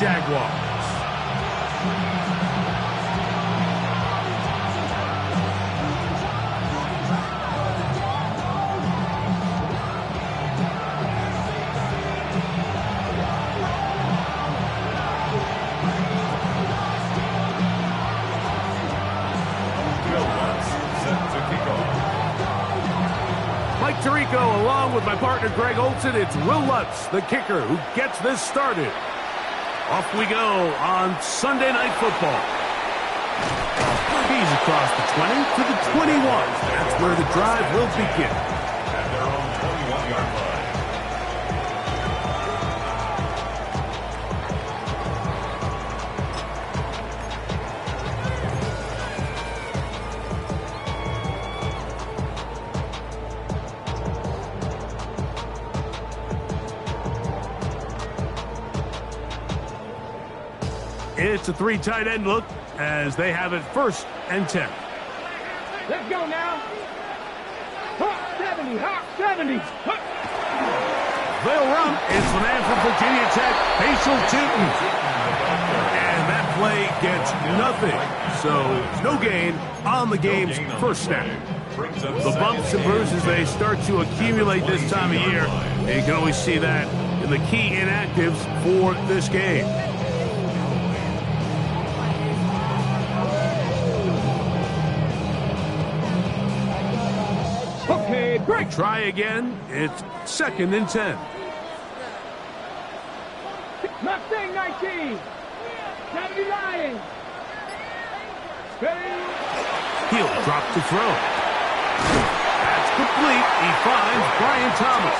Jaguars. Mike Tirico, along with my partner Greg Olson, it's Will Lutz, the kicker, who gets this started. Off we go on Sunday Night Football. He's across the 20 to the 21. That's where the drive will begin. At their own 21-yard line. It's a three tight end look as they have it 1st and 10. Let's go now. Hot 70, hot 70. Hot. They'll run. It's the man from Virginia Tech, Facial Tootin. And that play gets nothing. So no gain on the game's first snap. The bumps and bruises, they start to accumulate this time of year. And you can always see that in the key inactives for this game. Okay, break. Try again. It's 2nd and 10. Mustang 19. 79. He'll drop to throw. That's complete. He finds Brian Thomas.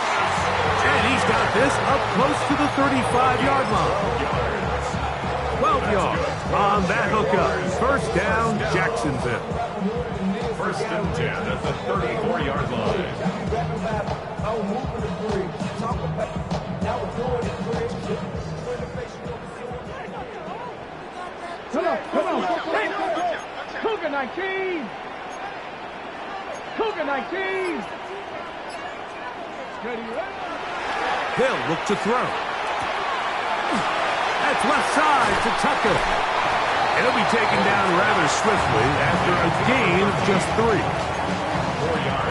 And he's got this up close to the 35-yard line. 12 yards on that hookup. 1st down, Jacksonville. 1st and 10 at the 34-yard line. Come on. Hey, Cougar 19. Cougar 19. They'll look to throw. That's left side to Tucker. He'll be taken down rather swiftly after a gain of just 3.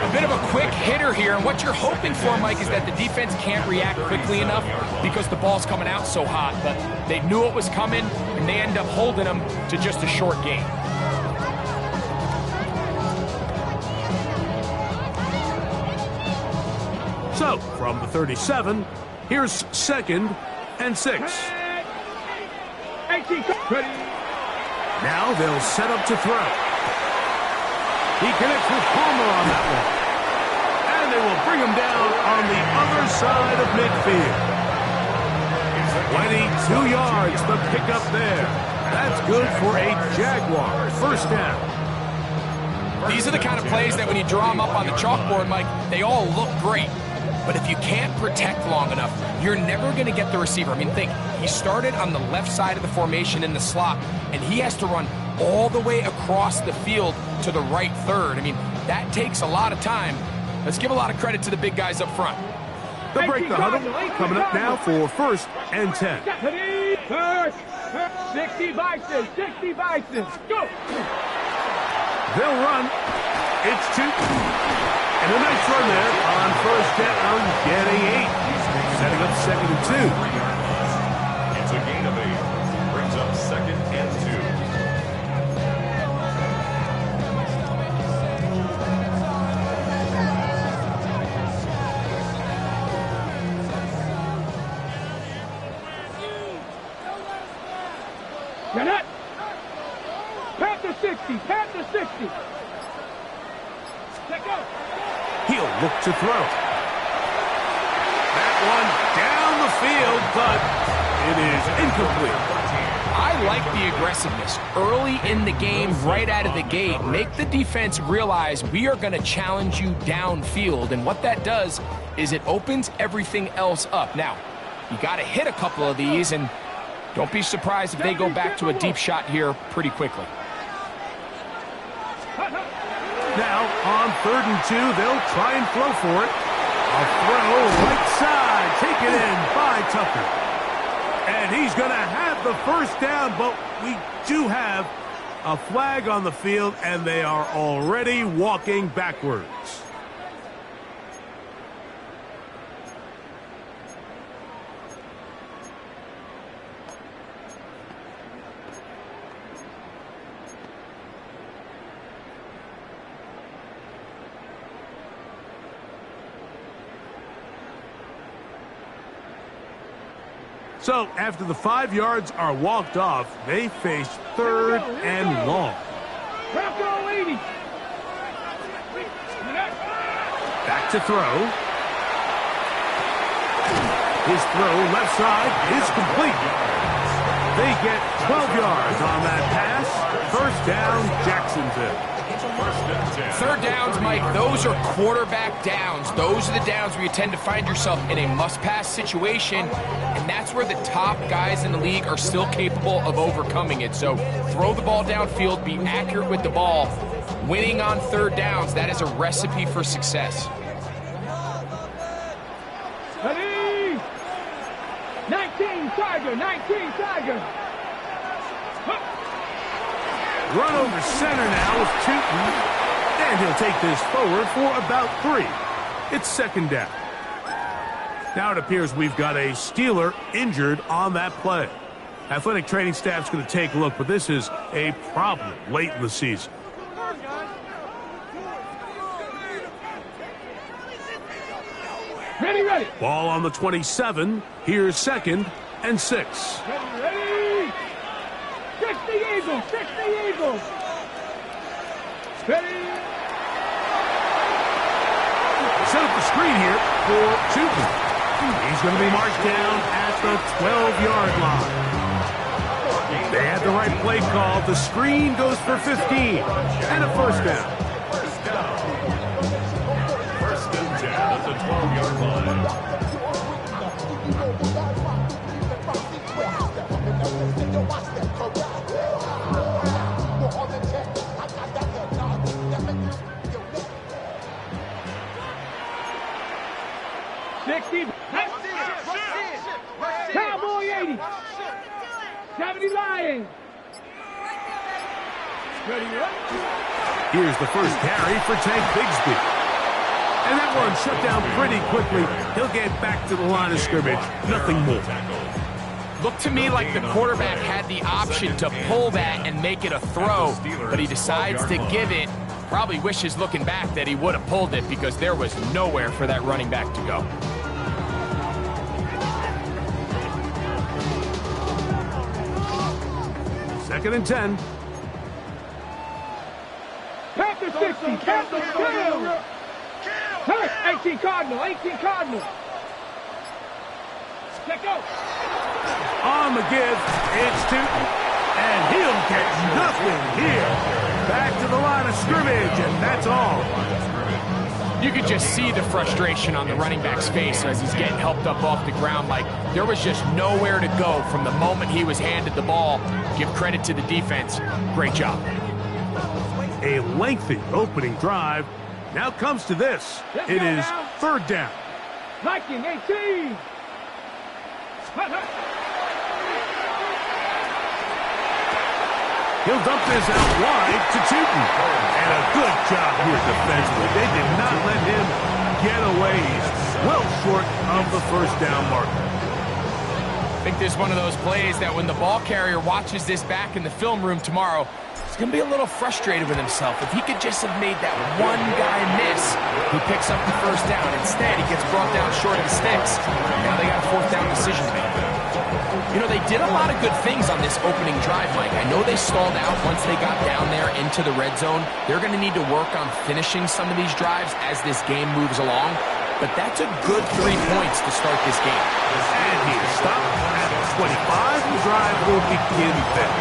A bit of a quick hitter here, and what you're hoping for, Mike, is that the defense can't react quickly enough because the ball's coming out so hot. But they knew it was coming, and they end up holding them to just a short gain. So, from the 37, here's 2nd and 6. Now they'll set up to throw. He connects with Palmer on that one. And they will bring him down on the other side of midfield. 22 yards the pickup there. That's good for a Jaguar 1st down. These are the kind of plays that when you draw them up on the chalkboard, Mike, they all look great. But if you can't protect long enough, you're never going to get the receiver. I mean, think, he started on the left side of the formation in the slot, and he has to run all the way across the field to the right third. I mean, that takes a lot of time. Let's give a lot of credit to the big guys up front. They'll break the huddle. Coming up now for 1st and 10. 60 Bison, 60 Bison. Go! They'll run. It's 2. And a nice run there on 1st down, getting 8. Setting up 2nd and 2. It's a gain of 8. Brings up 2nd and 2. You're not. Pat the 60, pat the 60. Let go. He'll look to throw. That one down the field, but it is incomplete. I like the aggressiveness early in the game, right out of the gate. Make the defense realize we are going to challenge you downfield, and what that does is it opens everything else up. Now, you got to hit a couple of these, and don't be surprised if they go back to a deep shot here pretty quickly. Now, on 3rd and 2, they'll try and throw for it. A throw right side, taken in by Tucker. And he's going to have have the first down, but we do have a flag on the field, and they are already walking backwards. So, after the 5 yards are walked off, they face 3rd and long. Back to throw. His throw left side is complete. They get 12 yards on that pass. First down, Jacksonville. 3rd downs, Mike, those are quarterback downs. Those are the downs where you tend to find yourself in a must-pass situation, and that's where the top guys in the league are still capable of overcoming it. So throw the ball downfield, be accurate with the ball. Winning on 3rd downs, that is a recipe for success. Ready? 19 Tiger, 19 Tiger. Run over center now with Tootin, and he'll take this forward for about 3. It's 2nd down. Now it appears we've got a Steeler injured on that play. Athletic training staff's going to take a look, but this is a problem late in the season. Ready, ready. Ball on the 27. Here's 2nd and 6. Ready, ready. 60 Eagles, 60 Eagles. Ready. Set up the screen here for Tootin. He's going to be marched down at the 12-yard line. They had the right play call. The screen goes for 15 and a first down. First and 10 at the 12-yard line. Cowboy 80. 70 Lions. Ready, Here's the first carry for Tank Bigsby. And that one shut down pretty quickly. He'll get back to the line of scrimmage. Nothing more. Looked to me like the quarterback had the option to pull that and make it a throw, but he decides to give it. Probably wishes looking back that he would have pulled it because there was nowhere for that running back to go. Second and 10. Panther 60. Panther kill. 18 Cardinal. 18 Cardinal. Let go. On the give, it's Tootin. And he'll get nothing here. Back to the line of scrimmage, and that's all. You could just see the frustration on the running back's face as he's getting helped up off the ground. Like there was just nowhere to go from the moment he was handed the ball. Give credit to the defense. Great job. A lengthy opening drive. Now comes to this. It is 3rd down. Viking 18. He'll dump this out wide to Tootin. And a good job here defensively. They did not let him get away. He's well short of the first down marker. I think this is one of those plays that when the ball carrier watches this back in the film room tomorrow, he's going to be a little frustrated with himself. If he could just have made that one guy miss, he picks up the first down. Instead, he gets brought down short of the sticks. Now they got a 4th down decision to make. You know, they did a lot of good things on this opening drive, Mike. I know they stalled out once they got down there into the red zone. They're going to need to work on finishing some of these drives as this game moves along. But that's a good 3 points to start this game. And he is stopped at 25. The drive will begin there.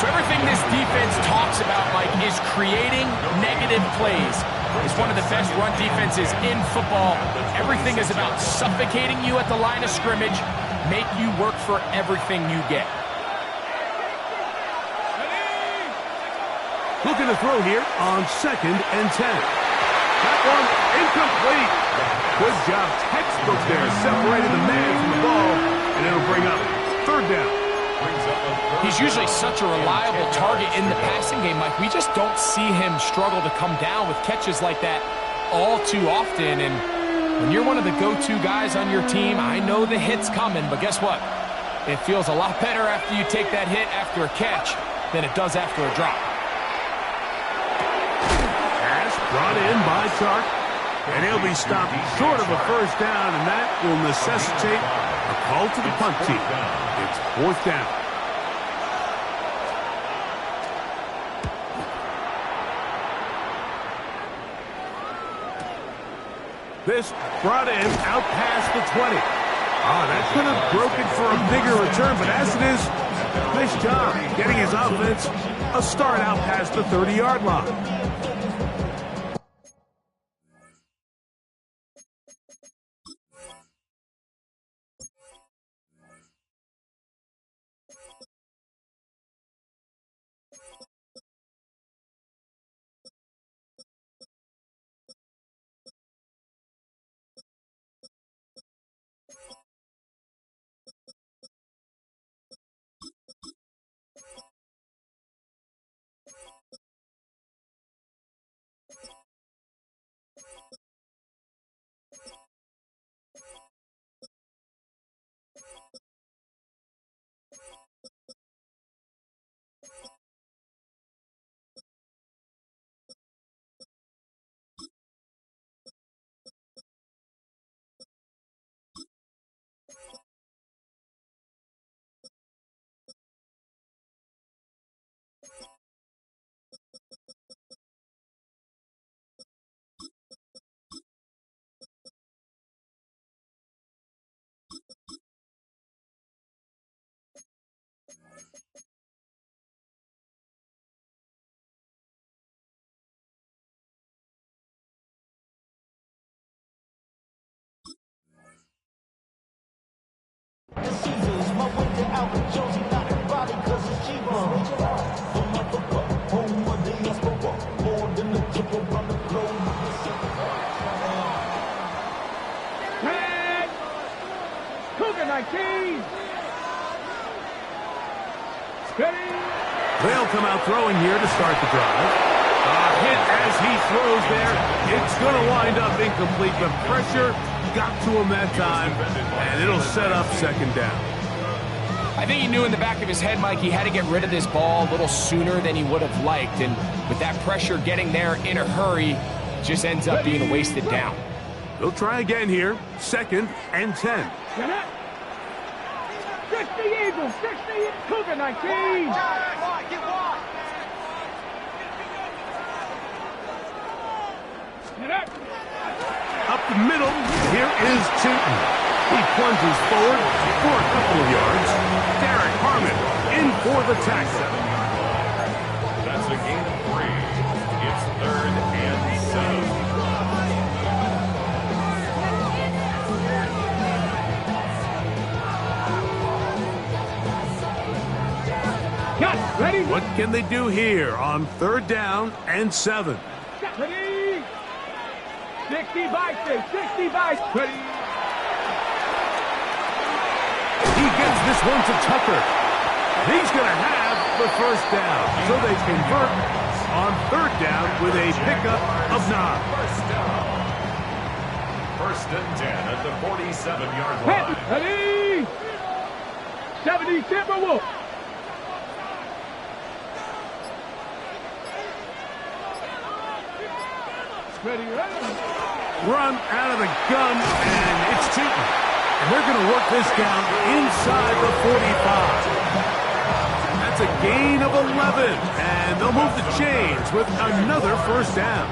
So everything this defense talks about, Mike, is creating negative plays. It's one of the best run defenses in football. Everything is about suffocating you at the line of scrimmage, make you work for everything you get. Looking to throw here on 2nd and 10. That one incomplete. Good job, textbook there, separated the man from the ball, and it'll bring up 3rd down. He's usually such a reliable target in the passing game, Mike. We just don't see him struggle to come down with catches like that all too often. And when you're one of the go-to guys on your team, I know the hit's coming, but guess what? It feels a lot better after you take that hit after a catch than it does after a drop. Pass brought in by Chark, and he'll be stopped short of a 1st down, and that will necessitate a call to the punt team. It's 4th down. This brought in out past the 20. That could have broken for a bigger return, but as it is, nice job getting his offense a start out past the 30-yard line. They'll come out throwing here to start the drive. A hit as he throws there. It's going to wind up incomplete, but pressure got to him that time, and it'll set up 2nd down. I think he knew in the back of his head, Mike, he had to get rid of this ball a little sooner than he would have liked, and with that pressure getting there in a hurry, it just ends up being a wasted down. They'll try again here, 2nd and 10. 60 Eagles, 60 Cougar 19. Up the middle, here is Tootin. He plunges forward for a couple of yards. Derek Harmon in for the tackle. That's a gain of 3. It's 3rd and 7. Ready? What can they do here on 3rd down and 7? Ready? 60 by 60 by 20. He gets this one to Tucker. He's going to have the 1st down. So they convert on 3rd down with a pickup of 9. 1st and 10 at the 47-yard line. Ready? 70 Timberwolves. Run out of the gun, and it's Tootin. And they're going to work this down inside the 45. That's a gain of 11, and they'll move the chains with another 1st down.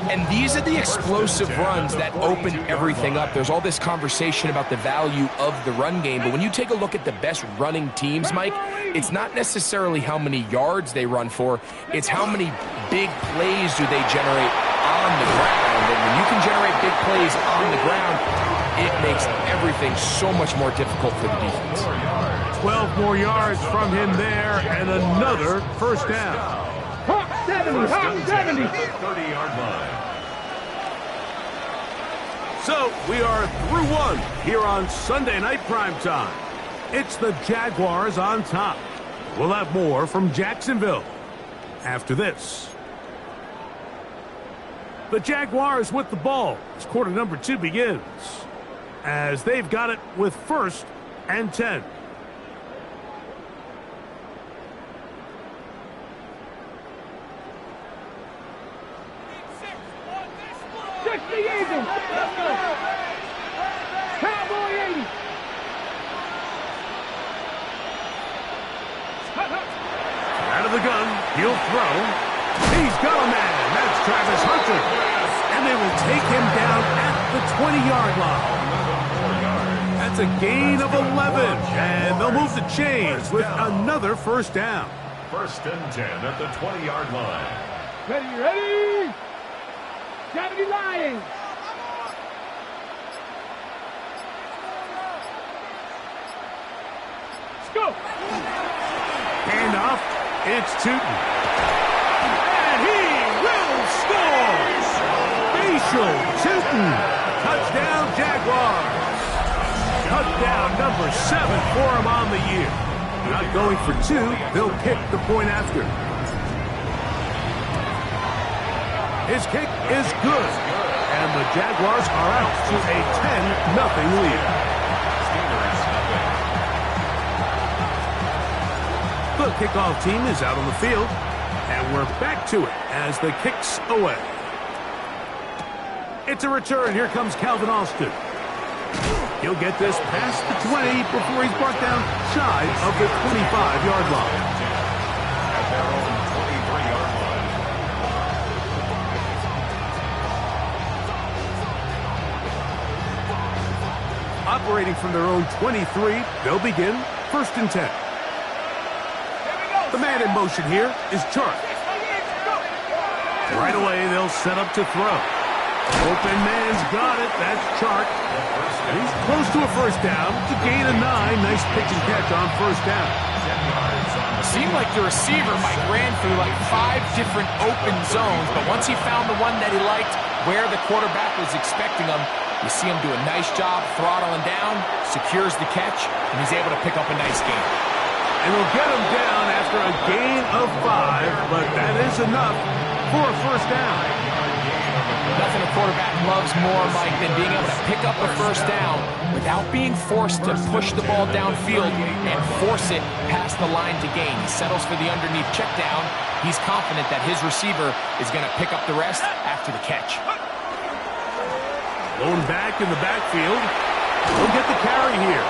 And these are the explosive runs that open everything up. There's all this conversation about the value of the run game, but when you take a look at the best running teams, Mike, it's not necessarily how many yards they run for, it's how many big plays do they generate on the ground. And when you can generate big plays on the ground, it makes everything so much more difficult for the defense. 12 more yards from him there, and another first down. Hawk 70, Hawk 70. 30-yard line. So we are through one here on Sunday Night Primetime. It's the Jaguars on top. We'll have more from Jacksonville after this. The Jaguars with the ball as quarter number 2 begins, as they've got it with 1st and 10. Check the Eagles. Cowboy 80. Out of the gun, he'll throw. He's got a man. That's Travis Hunter. And they will take him down at the 20-yard line. That's a gain of 11. And they'll move the chains with another first down. 1st and 10 at the 20-yard line. Ready? 70 Lions. Let's go. Handoff. It's Tootin. And he will score. Facial Tootin. Touchdown Jaguars. Touchdown number 7 for him on the year. Not going for 2. They'll kick the point after. His kick is good. And the Jaguars are out to a 10-0 lead. The kickoff team is out on the field, and we're back to it as the kick's away. It's a return. Here comes Calvin Austin. He'll get this past the 20 before he's brought down shy of the 25-yard line. At their own 23-yard line. Operating from their own 23, they'll begin 1st and 10. The man in motion here is Chark. Right away, they'll set up to throw. Open man's got it. That's Chark. He's close to a first down to gain a 9. Nice pitch and catch on first down. It seemed like the receiver, Mike, ran through like 5 different open zones, but once he found the one that he liked, where the quarterback was expecting him, you see him do a nice job throttling down, secures the catch, and he's able to pick up a nice gain. And he'll get him down after a gain of 5, but that is enough for a first down. Nothing a quarterback loves more, Mike, than being able to pick up a first down without being forced to push the ball downfield and force it past the line to gain. He settles for the underneath check down. He's confident that his receiver is going to pick up the rest after the catch. Going back in the backfield. He'll get the carry here.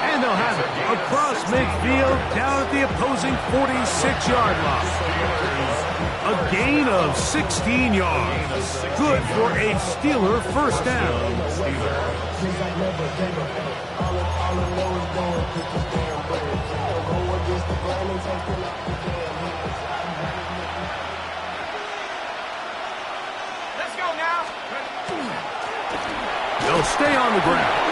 And they'll have it across midfield down at the opposing 46-yard line. A gain of 16 yards. Good for a Steeler first down. Let's go now. They'll stay on the ground.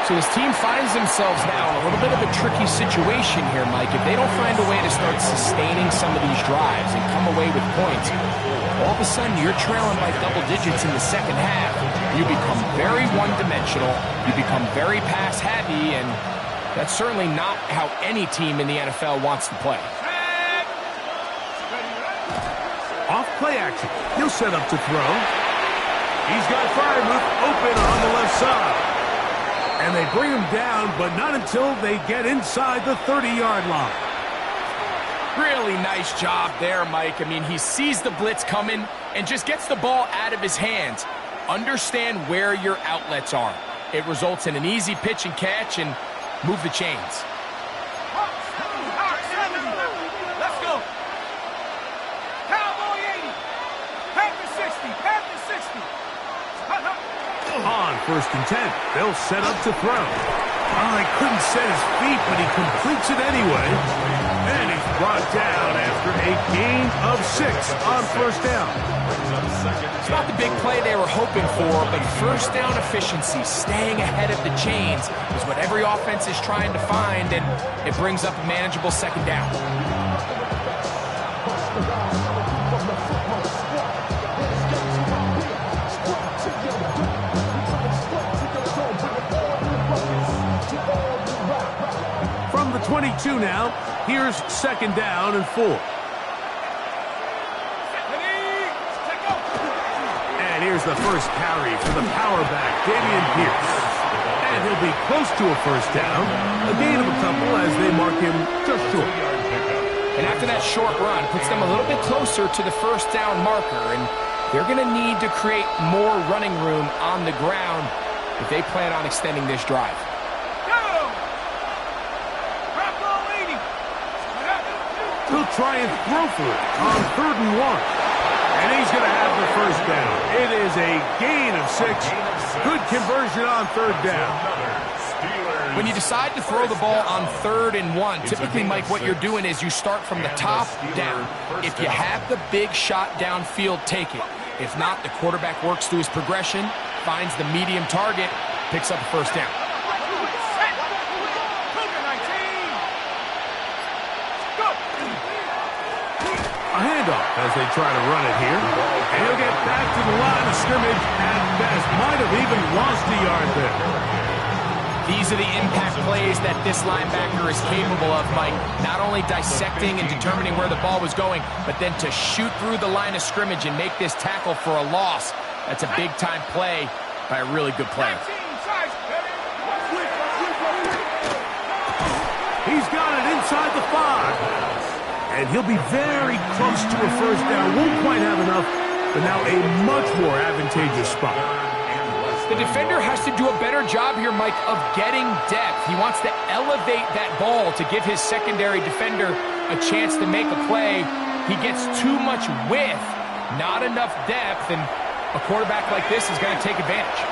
So his team finds themselves now in a little bit of a tricky situation here, Mike. If they don't find a way to start sustaining some of these drives and come away with points, all of a sudden you're trailing by double digits in the second half. You become very one-dimensional. You become very pass-heavy, and that's certainly not how any team in the NFL wants to play. Off play action. He'll set up to throw. He's got Freiermuth open on the left side. And they bring him down, but not until they get inside the 30-yard line. Really nice job there, Mike. I mean, he sees the blitz coming and just gets the ball out of his hands. Understand where your outlets are. It results in an easy pitch and catch and move the chains. Let's go. Cowboy 80. Panther 60. Panther 60. On 1st and 10, they'll set up to throw. Oh, he couldn't set his feet, but he completes it anyway. And he's brought down after a gain of 6 on first down. It's not the big play they were hoping for, but first down efficiency, staying ahead of the chains, is what every offense is trying to find, and it brings up a manageable second down. From the 22 now, here's second down and 4. And here's the first carry for the power back, Dameon Pierce. And he'll be close to a first down, a gain of a couple as they mark him just short. And after that short run, puts them a little bit closer to the first down marker, and they're going to need to create more running room on the ground if they plan on extending this drive. He'll try and throw for it on 3rd and 1. And he's going to have the first down. It is a gain of 6. Good conversion on 3rd down. When you decide to throw the ball on 3rd and 1, typically, Mike, what you're doing is you start from the top down. If you have the big shot downfield, take it. If not, the quarterback works through his progression, finds the medium target, picks up a first down. A handoff as they try to run it here. And he'll get back to the line of scrimmage at best. Might have even lost a yard there. These are the impact plays that this linebacker is capable of, Mike. Not only dissecting and determining where the ball was going, but then to shoot through the line of scrimmage and make this tackle for a loss. That's a big-time play by a really good player. He's got it inside the 5. And he'll be very close to a first down. Won't quite have enough, but now a much more advantageous spot. The defender has to do a better job here, Mike, of getting depth. He wants to elevate that ball to give his secondary defender a chance to make a play. He gets too much width, not enough depth, and a quarterback like this is going to take advantage.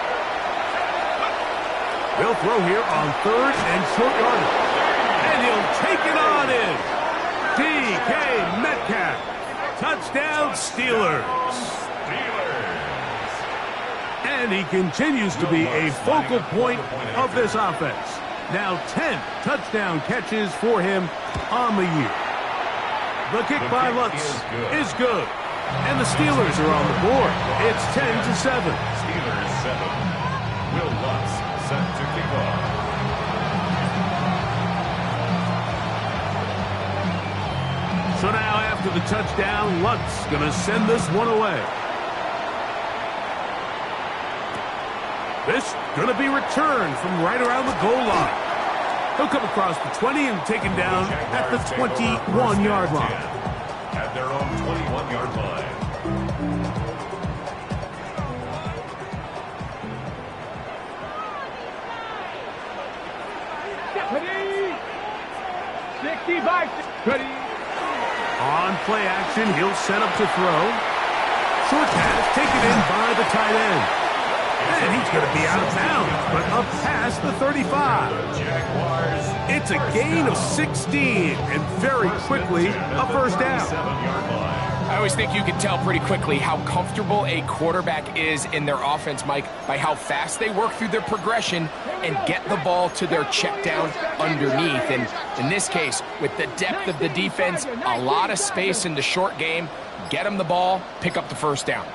They'll throw here on 3rd and short yardage. And he'll take it on in. DK Metcalf. Touchdown, Steelers. And he continues to be a focal point of this offense. Now 10 touchdown catches for him on the year. The kick by Lutz is good. And the Steelers are on the board. It's 10-7. Steelers 7. Will Lutz set to kick off. So now after the touchdown, Lutz going to send this one away. This going to be returned from right around the goal line. He'll come across the 20 and taken down at the 21-yard line. At their own 21-yard line. Ready. On play action, he'll set up to throw. Short pass taken in by the tight end. And he's going to be out of bounds, but up past the 35. It's a gain of 16, and very quickly, a first down. I always think you can tell pretty quickly how comfortable a quarterback is in their offense, Mike, by how fast they work through their progression and get the ball to their check down underneath. And in this case, with the depth of the defense, a lot of space in the short game, get them the ball, pick up the first down.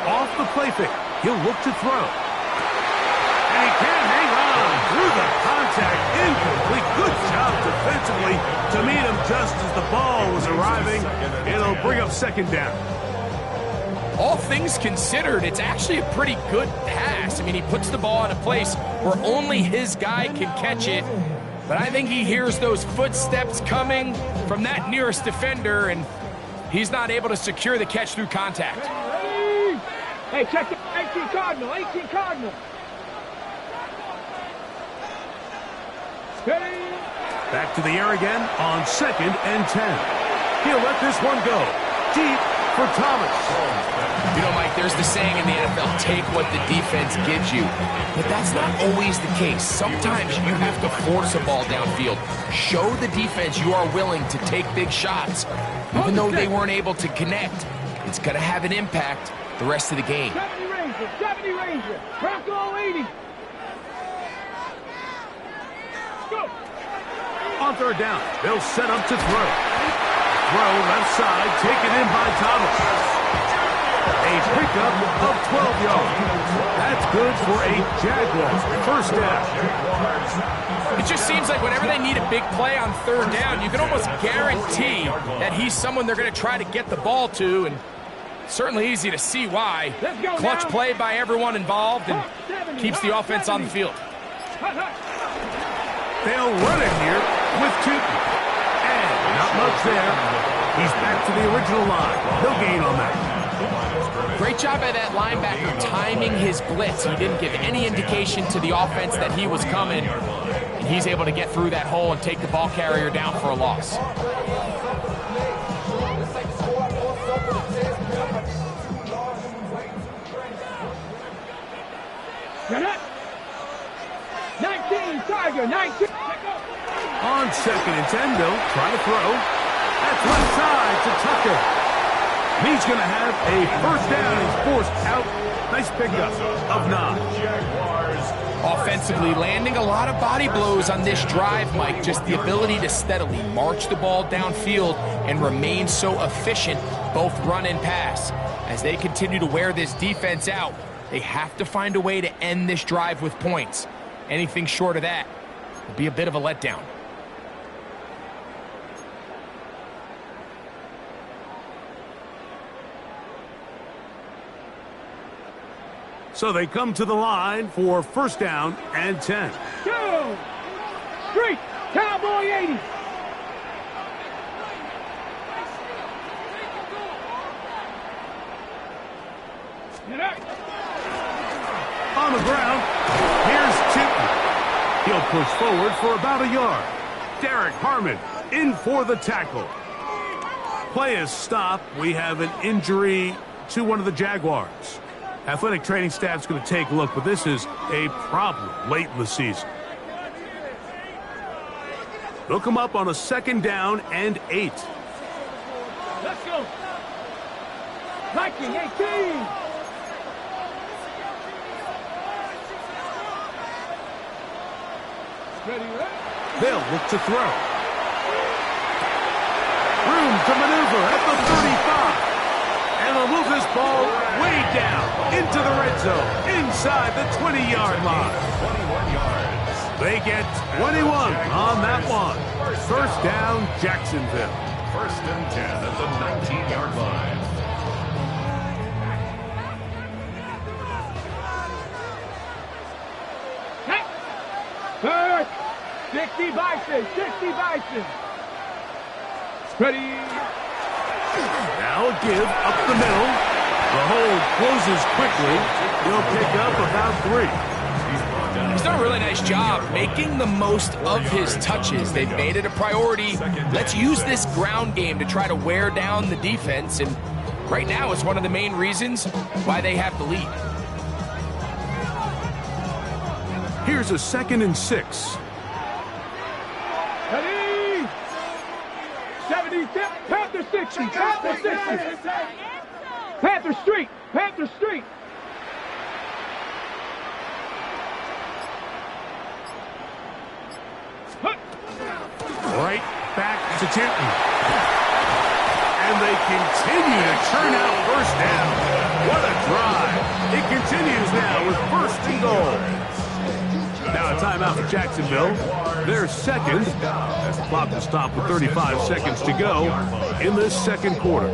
Off the play fake, he'll look to throw. And he can hang on through the contact. Incomplete. Good job defensively to meet him just as the ball was arriving. It'll bring up second down. All things considered, it's actually a pretty good pass. I mean, he puts the ball in a place where only his guy can catch it. But I think he hears those footsteps coming from that nearest defender, and he's not able to secure the catch through contact. Hey, check the 18 Cardinal, 18 Cardinal. Ready. Back to the air again on 2nd and 10. He'll let this one go deep for Thomas. You know, Mike, there's the saying in the NFL, take what the defense gives you. But that's not always the case. Sometimes you have to force a ball downfield. Show the defense you are willing to take big shots. Even though they weren't able to connect, it's going to have an impact the rest of the game. 70 Ranger, Bronco 80. Go. On third down, they'll set up to throw. Throw left side, taken in by Thomas. A pickup of 12 yards. That's good for a Jaguars first down. It just seems like whenever they need a big play on third down, you can almost guarantee that he's someone they're going to try to get the ball to, and certainly easy to see why. Clutch play by everyone involved and keeps the offense on the field. They'll run it here with Tootin. And not much there. He's back to the original line. No gain on that. Great job by that linebacker timing his blitz. He didn't give any indication to the offense that he was coming. And he's able to get through that hole and take the ball carrier down for a loss. Get it. 19, Tiger, 19. On second and 10, they'll try to throw. That's left side to Tucker. He's going to have a first down. He's forced out. Nice pickup of 9. Offensively, landing a lot of body blows on this drive, Mike. Just the ability to steadily march the ball downfield and remain so efficient, both run and pass. As they continue to wear this defense out, they have to find a way to end this drive with points. Anything short of that will be a bit of a letdown. So they come to the line for first down and 10. 2, 3, Cowboy 80. Get up. On the ground, here's Tootin. He'll push forward for about a yard. Derek Harmon in for the tackle. Play is stopped. We have an injury to one of the Jaguars. Athletic training staff's going to take a look, but this is a problem late in the season. They'll come up on a second down and 8. Let's go. Viking 18. Ready, right? They'll look to throw. Room to maneuver at the 35. And they'll move this ball way down into the red zone, inside the 20-yard line. 21 yards. They get 21 on that one. First down, Jacksonville. First and 10 at the 19-yard line. Third. 60 Bison, 60 Bison. Ready. Now a give up the middle. The hole closes quickly. He'll pick up about 3. He's done a really nice job making the most of his touches. They've made it a priority. Let's use this ground game to try to wear down the defense. And right now it's one of the main reasons why they have the lead. Here's a 2nd and 6. Ready. 70, Panther 60, Panther 60. Panther Street, Panther Street. Right back to Tootin. And they continue to churn out first down. What a drive. It continues now with first and goal. Now a timeout for Jacksonville. They're second. As the clock will stop with 35 seconds to go in this second quarter.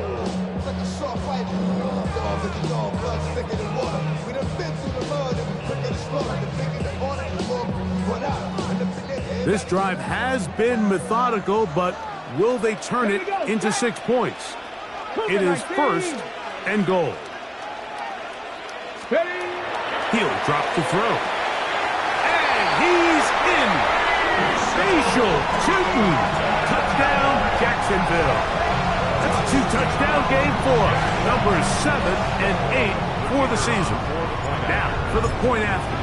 This drive has been methodical, but will they turn it into 6 points? It is first and goal. He'll drop to throw. And he's in. Spatial Tootin. Touchdown, Jacksonville. That's a 2-touchdown game for numbers 7 and 8 for the season. Now for the point after.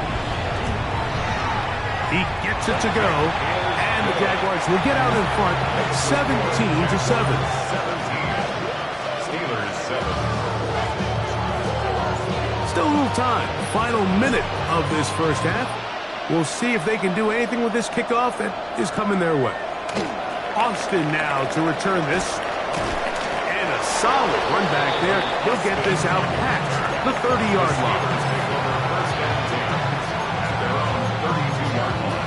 He gets it to go, and the Jaguars will get out in front 17-7. Steelers 7. Still a little time. Final minute of this first half. We'll see if they can do anything with this kickoff that is coming their way. Austin now to return this. And a solid run back there. He'll get this out past the 30-yard line. First and 10 at their own 32-yard line.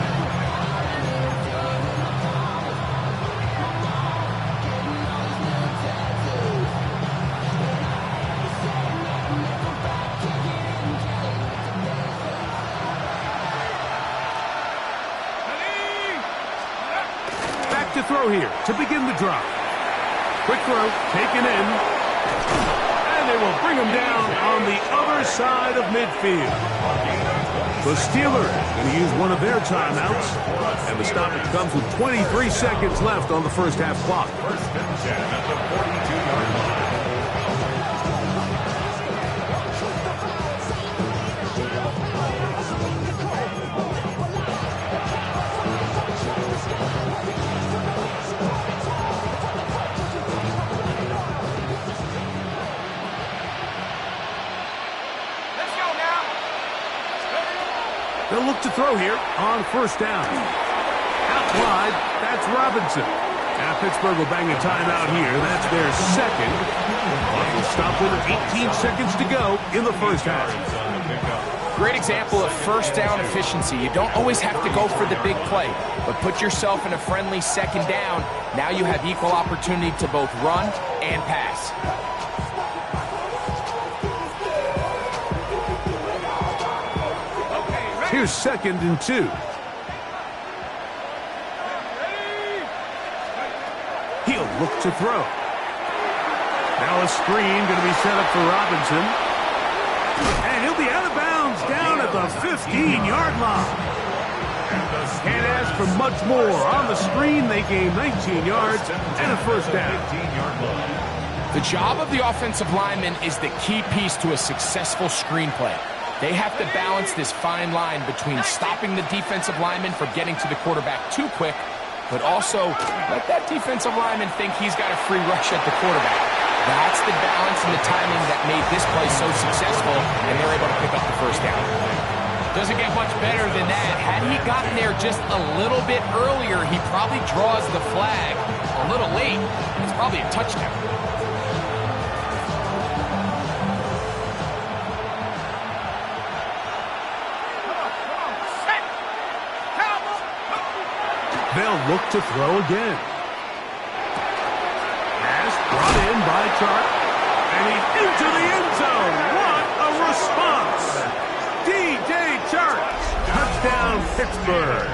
To throw here to begin the drive. Quick throw, taken in. And they will bring him down on the other side of midfield. The Steelers going to use one of their timeouts. And the stoppage comes with 23 seconds left on the first half clock. First and 10 at the 42-yard line. They'll look to throw here on first down. Out wide, that's Robinson. Now Pittsburgh will bang a timeout here. That's their second. Clock will stop with 18 seconds to go in the first half. Great example of first down efficiency. You don't always have to go for the big play, but put yourself in a friendly second down. Now you have equal opportunity to both run and pass. Here's 2nd and 2. He'll look to throw. Now a screen going to be set up for Robinson. And he'll be out of bounds down at the 15-yard line. Can't ask for much more. On the screen, they gain 19 yards and a first down. The job of the offensive lineman is the key piece to a successful screenplay. They have to balance this fine line between stopping the defensive lineman from getting to the quarterback too quick, but also let that defensive lineman think he's got a free rush at the quarterback. That's the balance and the timing that made this play so successful, and they're able to pick up the first down. Doesn't get much better than that. Had he gotten there just a little bit earlier, he probably draws the flag a little late. It's probably a touchdown. They'll look to throw again. Pass brought in by Chark. And he's into the end zone. What a response. DJ Chark. Touchdown, Pittsburgh.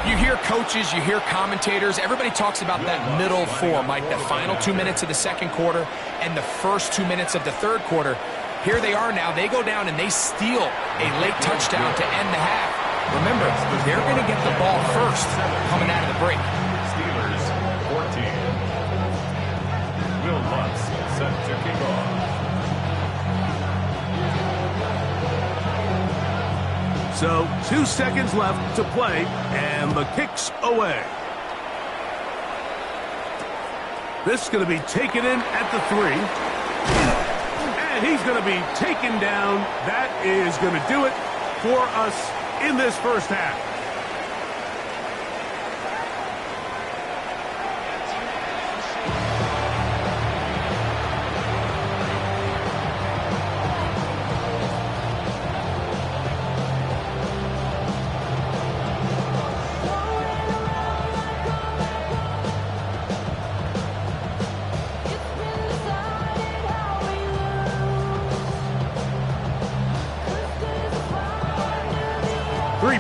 You hear coaches, you hear commentators, everybody talks about that middle four, Mike, the final 2 minutes of the second quarter and the first 2 minutes of the third quarter. Here they are now. They go down and they steal a late touchdown to end the half. Remember, they're going to get the ball first coming out of the break. Steelers 14. Will Lutz set to kick off. So 2 seconds left to play, and the kick's away. This is going to be taken in at the 3. And he's going to be taken down. That is going to do it for us in this first half.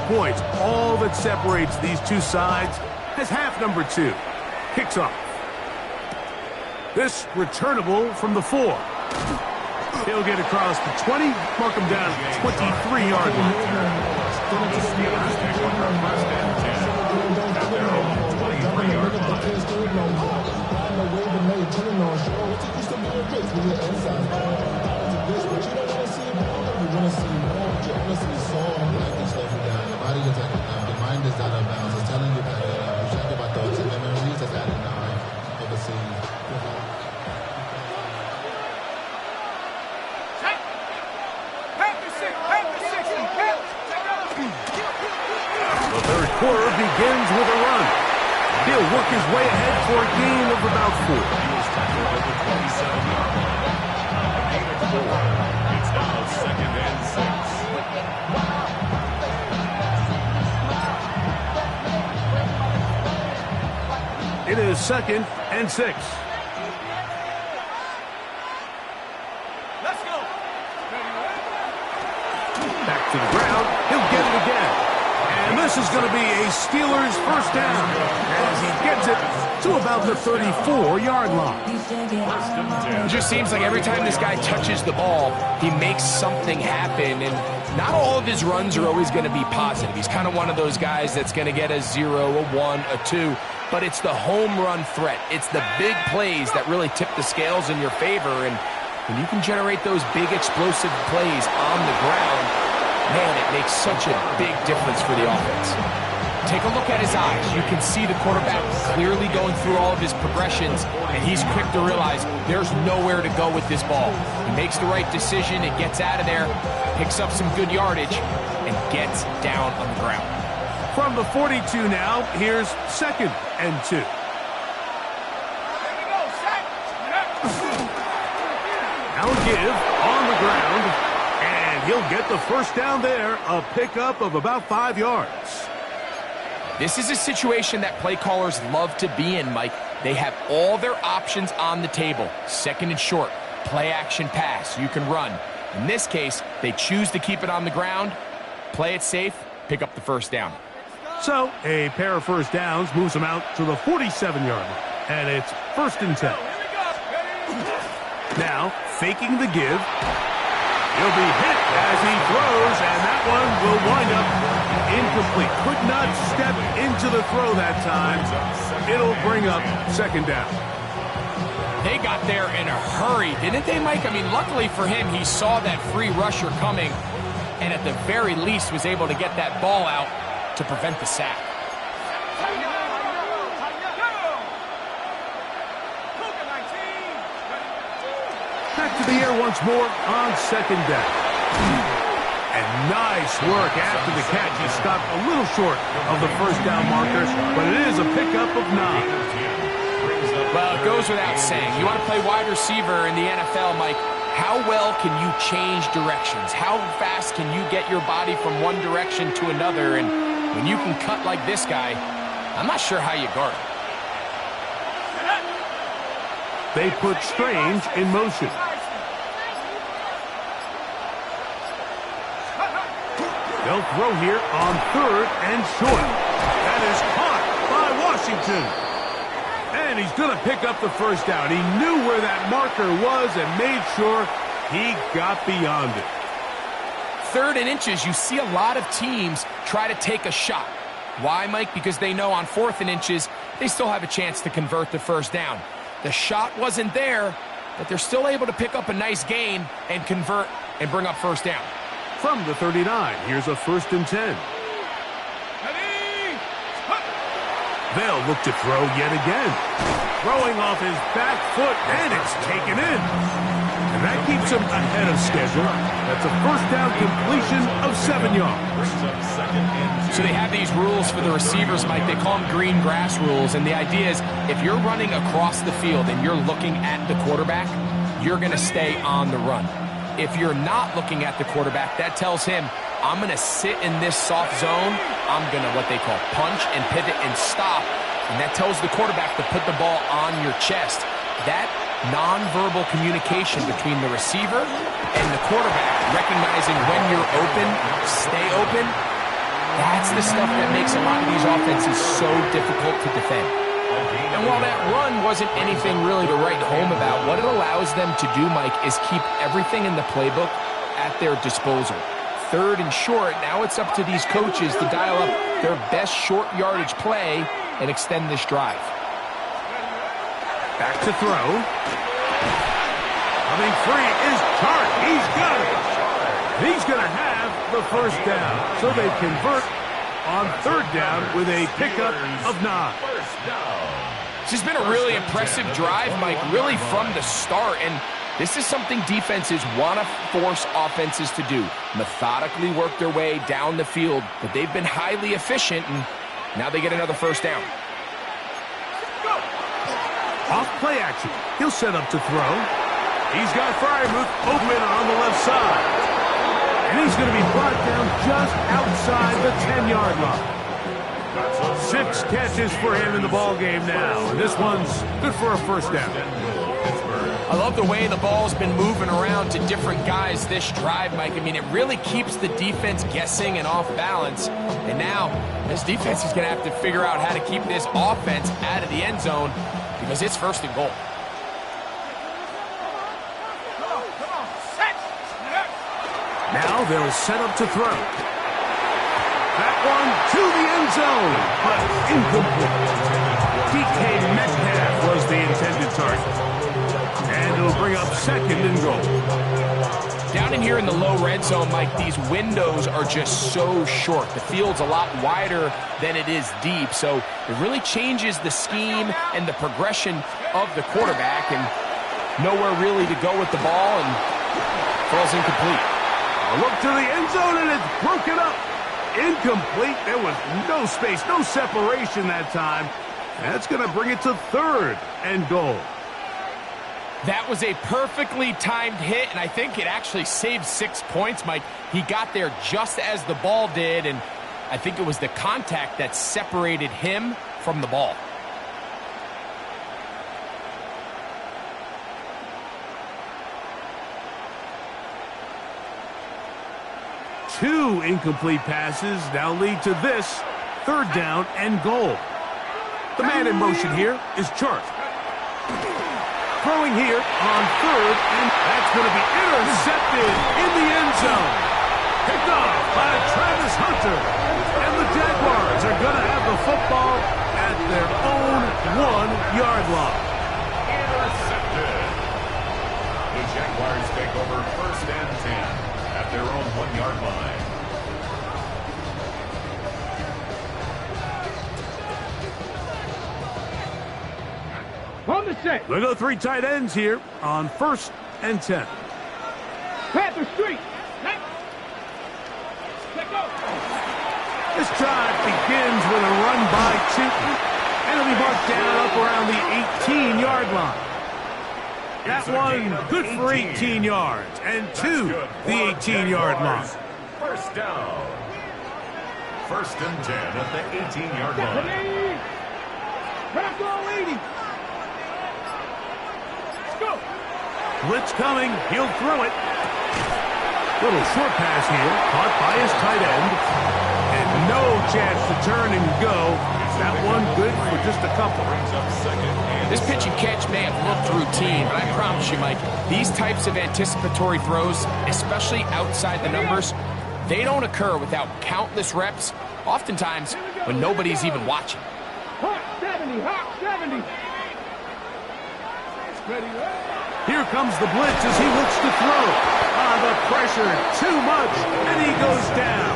Points, all that separates these two sides, has half number 2. Kicks off. This returnable from the 4. He'll get across the 20, mark him down at the 23-yard line. The Steelers pick up their first and 10 at their own 23-yard line. The third quarter begins with a run. He'll work his way ahead for a gain of about 4. He was tackled at the 27-yard line. A gain of 4. It's now 2nd and 6. It is 2nd and 6. Let's go. Back to the ground. He'll get it again. And this is going to be a Steelers first down as he gets it to about the 34-yard line. It just seems like every time this guy touches the ball, he makes something happen. And not all of his runs are always going to be positive. He's kind of one of those guys that's going to get a 0, a 1, a 2. But it's the home run threat. It's the big plays that really tip the scales in your favor. And when you can generate those big explosive plays on the ground, man, it makes such a big difference for the offense. Take a look at his eyes. You can see the quarterback clearly going through all of his progressions, and he's quick to realize there's nowhere to go with this ball. He makes the right decision, it gets out of there, picks up some good yardage, and gets down on the ground. From the 42 now, here's 2nd and 2. Now a give on the ground, and he'll get the first down there, a pickup of about 5 yards. This is a situation that play callers love to be in, Mike. They have all their options on the table. 2nd and short, play action pass, you can run. In this case, they choose to keep it on the ground, play it safe, pick up the first down. So a pair of first downs moves him out to the 47-yard line, and it's 1st and 10. Now, faking the give. He'll be hit as he throws, and that one will wind up incomplete. Could not step into the throw that time. It'll bring up 2nd down. They got there in a hurry, didn't they, Mike? I mean, luckily for him, he saw that free rusher coming, and at the very least was able to get that ball out to prevent the sack. Back to the air once more on 2nd down. And nice work after the catch. He stopped a little short of the first down markers, but it is a pickup of 9. Well, it goes without saying. You want to play wide receiver in the NFL, Mike, how well can you change directions? How fast can you get your body from one direction to another? And when you can cut like this guy, I'm not sure how you guard him. They put Strange in motion. They'll throw here on 3rd and short. That is caught by Washington. And he's going to pick up the first down. He knew where that marker was and made sure he got beyond it. 3rd and inches, you see a lot of teams try to take a shot. Why, Mike? Because they know on 4th and inches, they still have a chance to convert the first down. The shot wasn't there, but they're still able to pick up a nice gain and convert and bring up first down. From the 39, here's a 1st and 10. They'll look to throw yet again. Throwing off his back foot, and it's taken in. And that keeps him ahead of schedule. That's a first down completion of 7 yards. So they have these rules for the receivers, Mike. They call them green grass rules. And the idea is if you're running across the field and you're looking at the quarterback, you're going to stay on the run. If you're not looking at the quarterback, that tells him, I'm going to sit in this soft zone. I'm going to what they call punch and pivot and stop. And that tells the quarterback to put the ball on your chest. That nonverbal communication between the receiver and the quarterback, recognizing when you're open, stay open, that's the stuff that makes a lot of these offenses so difficult to defend. And while that run wasn't anything really to write home about, what it allows them to do, Mike, is keep everything in the playbook at their disposal. 3rd and short, now it's up to these coaches to dial up their best short yardage play and extend this drive. Back to throw. Coming free is Tart. He's got it. He's going to have the first down. So they convert on third down with a pickup of 9. This has been a really impressive drive, Mike, really from the start. And this is something defenses want to force offenses to do. Methodically work their way down the field, but they've been highly efficient, and now they get another first down. Off play action. He'll set up to throw. He's got Freiermuth open on the left side. And he's going to be brought down just outside the 10-yard line. 6 catches for him in the ball game now. And this one's good for a first down. I love the way the ball's been moving around to different guys this drive, Mike. I mean, it really keeps the defense guessing and off balance. And now, this defense is going to have to figure out how to keep this offense out of the end zone because it's first and goal. Now they'll set up to throw. That one to the end zone, but incomplete. DK Metcalf was the intended target. And it'll bring up second and goal. Down in here in the low red zone, Mike, these windows are just so short. The field's a lot wider than it is deep, so it really changes the scheme and the progression of the quarterback, and nowhere really to go with the ball, and falls incomplete. A look to the end zone, and it's broken up. Incomplete. There was no space, no separation that time. That's going to bring it to third and goal. That was a perfectly timed hit, and I think it actually saved 6 points, Mike. He got there just as the ball did, and I think it was the contact that separated him from the ball. Two incomplete passes now lead to this third down and goal. The man in motion here is Chart. Throwing here on third, and that's going to be intercepted in the end zone. Picked off by Travis Hunter. And the Jaguars are going to have the football at their own 1-yard line. Intercepted. The Jaguars take over first and 10 at their own 1-yard line. On the set. They'll go 3 tight ends here on first and 10. Panther Street. Let go. This drive begins with a run by Tootin, and it'll be marked down up around the 18-yard line. That one good for 18 yards, and to the 18-yard line. First down. First and 10 at the 18-yard line. Press all 80. Go. Blitz coming. He'll throw it. Little short pass here. Caught by his tight end. And no chance to turn and go. That one good for just a couple. This pitch and catch may have looked routine, but I promise you, Mike, these types of anticipatory throws, especially outside the numbers, they don't occur without countless reps, oftentimes when nobody's even watching. Hot 70, hot 70. Here comes the blitz as he looks to throw. The pressure, too much, and he goes down.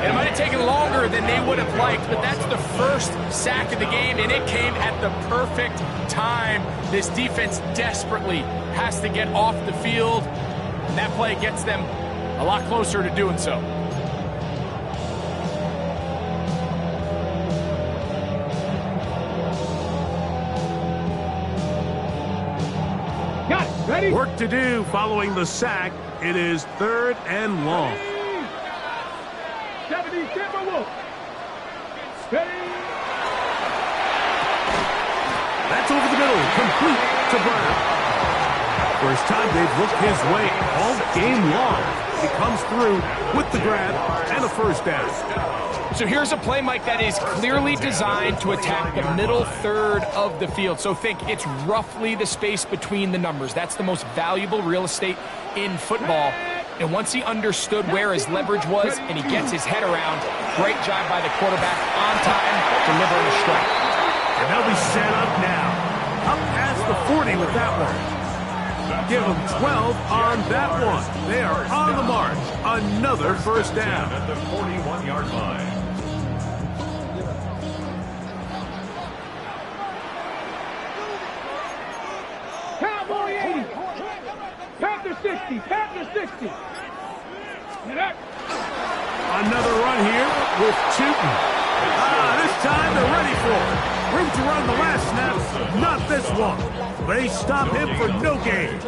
It might have taken longer than they would have liked, but that's the first sack of the game, and it came at the perfect time. This defense desperately has to get off the field, and that play gets them a lot closer to doing so. Got it. Ready? Work to do following the sack. It is third and long. 70, Timberwolf. Ready? That's over the middle, complete to Brown. First time they've looked his way all game long. He comes through with the grab and a first down. So here's a play, Mike, that is clearly designed to attack the middle third of the field. So think it's roughly the space between the numbers. That's the most valuable real estate in football. And once he understood where his leverage was and he gets his head around, great job by the quarterback on time, delivering a strike. And they'll be set up now. up past the 40 with that one. Give them 12 on that one. They are on the march. Another first down. At the 41-yard line. Cowboy 80. Panther 60. Panther 60. Get up. Another run here with Tootin. This time they're ready for it. Room to run the last snap, not this one. They stop him for no gain.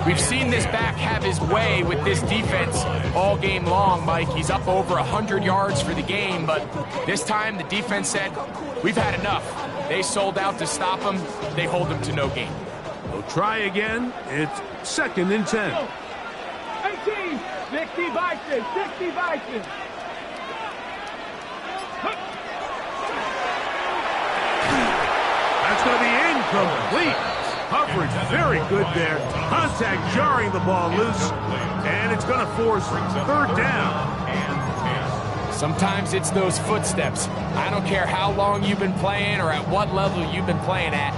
We've seen this back have his way with this defense all game long, Mike. He's up over 100 yards for the game, but this time the defense said, we've had enough. They sold out to stop him. They hold him to no gain. They'll try again. It's 2nd and 10. 18. 60 Bison. 60 Bison. That's going to be incomplete. Coverage very good there. Contact jarring the ball loose, and it's going to force 3rd down. Sometimes it's those footsteps. I don't care how long you've been playing or at what level you've been playing at.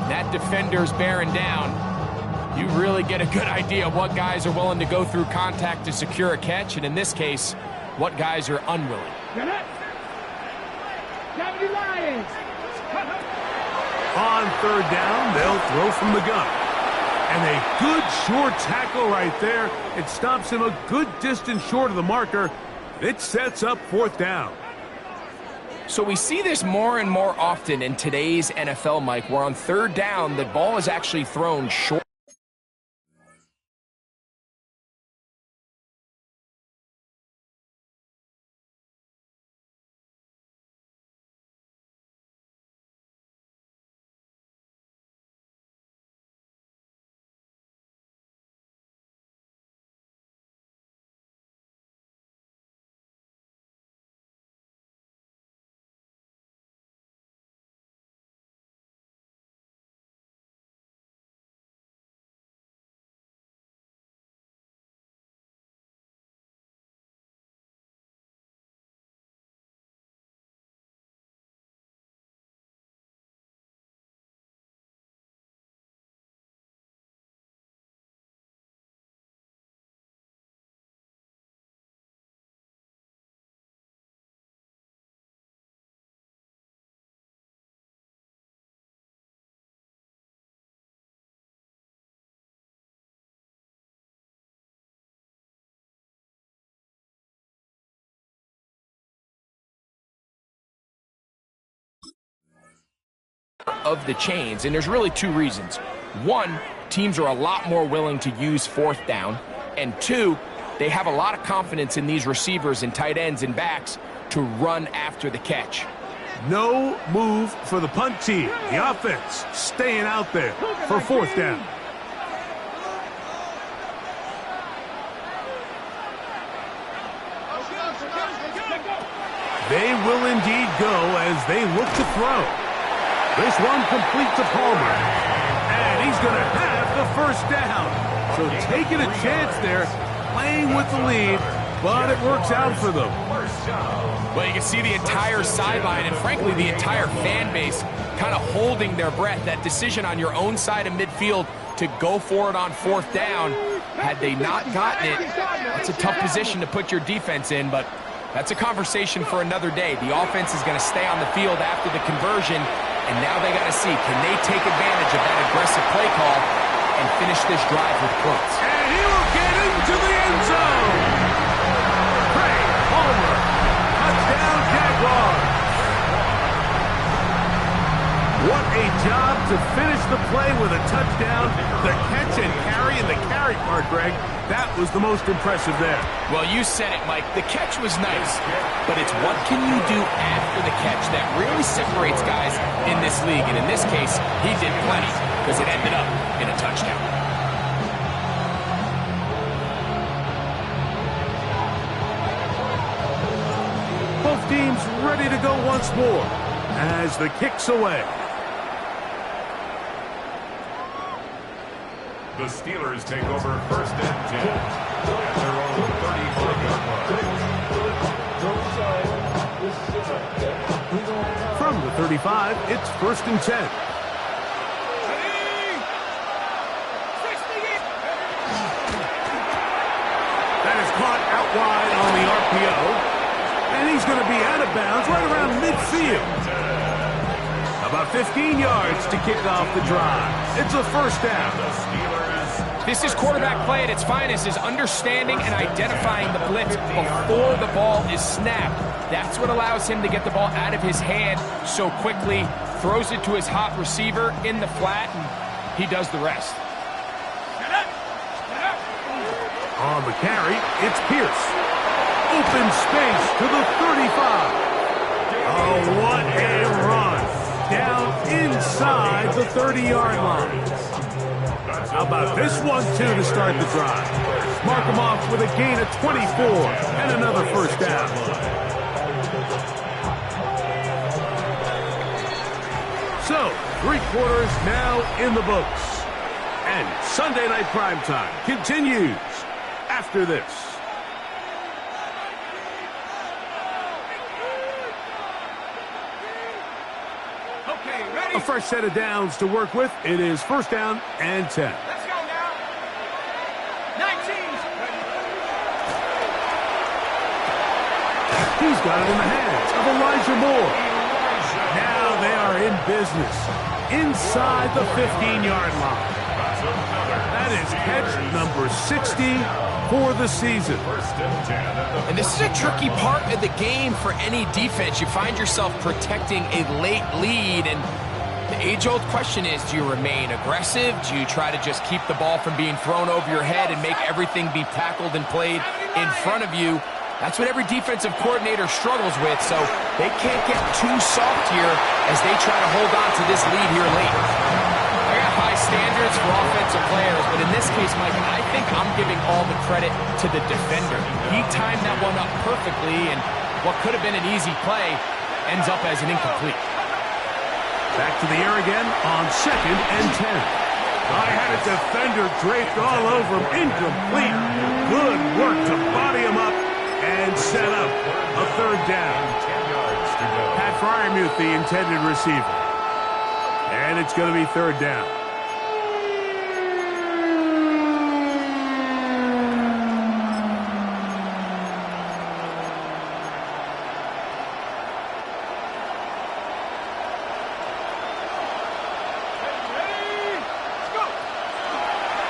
That defender's bearing down. You really get a good idea of what guys are willing to go through contact to secure a catch, and in this case, what guys are unwilling. Get up. 70 Lions. On 3rd down, they'll throw from the gun. And a good short tackle right there. It stops him a good distance short of the marker. It sets up 4th down. So we see this more and more often in today's NFL, Mike, where on 3rd down, the ball is actually thrown short. Of the chains, and there's really 2 reasons. 1, teams are a lot more willing to use 4th down, and 2, they have a lot of confidence in these receivers and tight ends and backs to run after the catch. No move for the punt team. The offense staying out there for 4th down. They will indeed go as they look to throw. This one complete to Palmer. And he's going to have the 1st down. So taking a chance there, playing with the lead, but it works out for them. Well, you can see the entire sideline and, frankly, the entire fan base kind of holding their breath. That decision on your own side of midfield to go for it on 4th down, had they not gotten it, that's a tough position to put your defense in, but that's a conversation for another day. The offense is going to stay on the field after the conversion, and now they got to see, can they take advantage of that aggressive play call and finish this drive with points? And he will get into the end zone. Craig Palmer, touchdown Jaguars. What a job to finish the play with a touchdown. The catch and carry and the carry part, Greg, that was the most impressive there. Well, you said it, Mike. The catch was nice, but it's what can you do after the catch that really separates guys in this league. And in this case, he did plenty because it ended up in a touchdown. Both teams ready to go once more as the kick's away. The Steelers take over 1st and 10 at their own 35-yard line. From the 35, it's 1st and 10. RPO. And he's going to be out of bounds right around midfield. About 15 yards to kick off the drive. It's a first down. This is quarterback play at its finest, is understanding and identifying the blitz before the ball is snapped. That's what allows him to get the ball out of his hand so quickly, throws it to his hot receiver in the flat, and he does the rest. On the carry, it's Pierce. Open space to the 35. Oh, what a run. Down inside the 30-yard line. How about this one, too, to start the drive? Mark him off with a gain of 24 and another first down. So, 3 quarters now in the books. And Sunday Night Primetime continues after this. A fresh set of downs to work with. It is first down and 10. Let's go now. 19. He's got it in the hands of Elijah Moore. Now they are in business inside the 15-yard line. That is catch number 60 for the season. And this is a tricky part of the game for any defense. You find yourself protecting a late lead, and the age-old question is, do you remain aggressive? Do you try to just keep the ball from being thrown over your head and make everything be tackled and played in front of you? That's what every defensive coordinator struggles with, so they can't get too soft here as they try to hold on to this lead here late. I got high standards for offensive players, but in this case, Mike, I think I'm giving all the credit to the defender. He timed that one up perfectly, and what could have been an easy play ends up as an incomplete. Back to the air again on 2nd and 10. I had a defender draped all over him. Incomplete. Good work to body him up and set up a third down. Pat Fryermuth, the intended receiver. And it's going to be third down.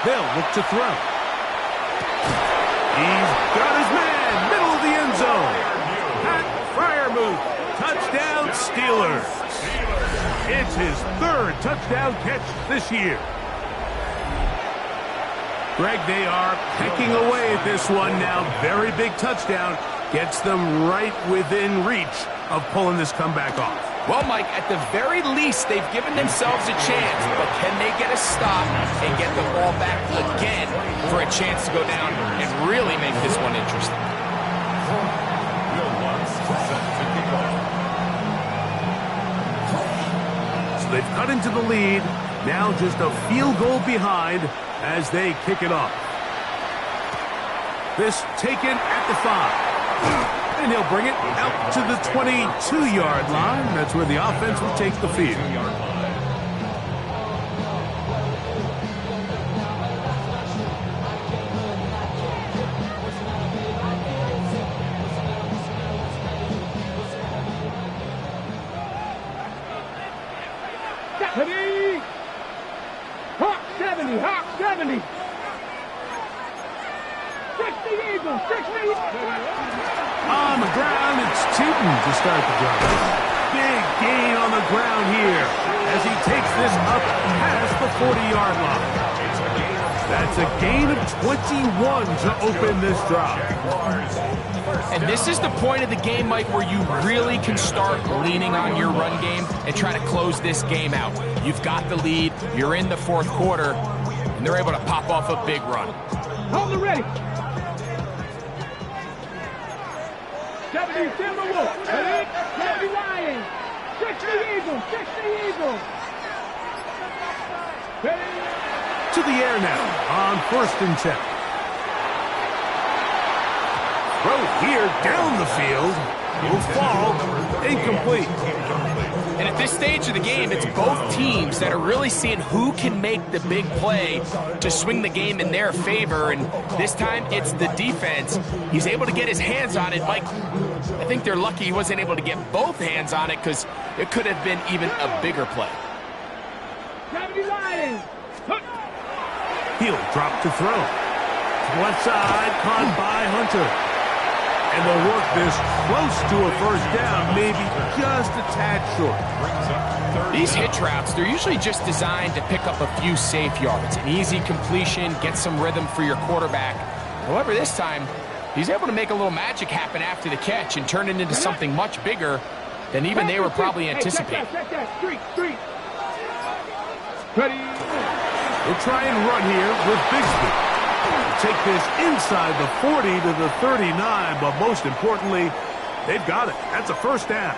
They'll look to throw. He's got his man, middle of the end zone. Pat Fryermuth, touchdown Steelers. It's his 3rd touchdown catch this year. Greg, they are pecking away at this one now. Very big touchdown. Gets them right within reach of pulling this comeback off. Well, Mike, at the very least, they've given themselves a chance, but can they get a stop and get the ball back again for a chance to go down and really make this one interesting? So they've cut into the lead. Now just a field goal behind as they kick it off. This taken at the 5. And he'll bring it out to the 22-yard line. That's where the offense will take the field. Hawk 70, Hawk 70. 60 Eagles, 60. On the ground, it's Tootin to start the drive. Big gain on the ground here as he takes this up past the 40-yard line. That's a gain of 21 to open this drive. And this is the point of the game, Mike, where you really can start leaning on your run game and try to close this game out. You've got the lead, you're in the 4th quarter, and they're able to pop off a big run. Hold it ready. 70 Timberwolves, 70 Lions, 60 Eagles, 60 Eagles. To the air now on 1st and 10. Throw here down the field will fall incomplete. And at this stage of the game, it's both teams that are really seeing who can make the big play to swing the game in their favor. And this time, it's the defense. He's able to get his hands on it. Mike, I think they're lucky he wasn't able to get both hands on it because it could have been even a bigger play. He'll drop to throw. Left side, caught by Hunter. And they'll work this close to a first down, maybe just a tad short. These hitch routes, they're usually just designed to pick up a few safe yards. An easy completion, get some rhythm for your quarterback. However, this time, he's able to make a little magic happen after the catch and turn it into something much bigger than even they were probably anticipating. We'll try and run here with Bigsby. Take this inside the 40 to the 39, but most importantly, they've got it. That's a first down.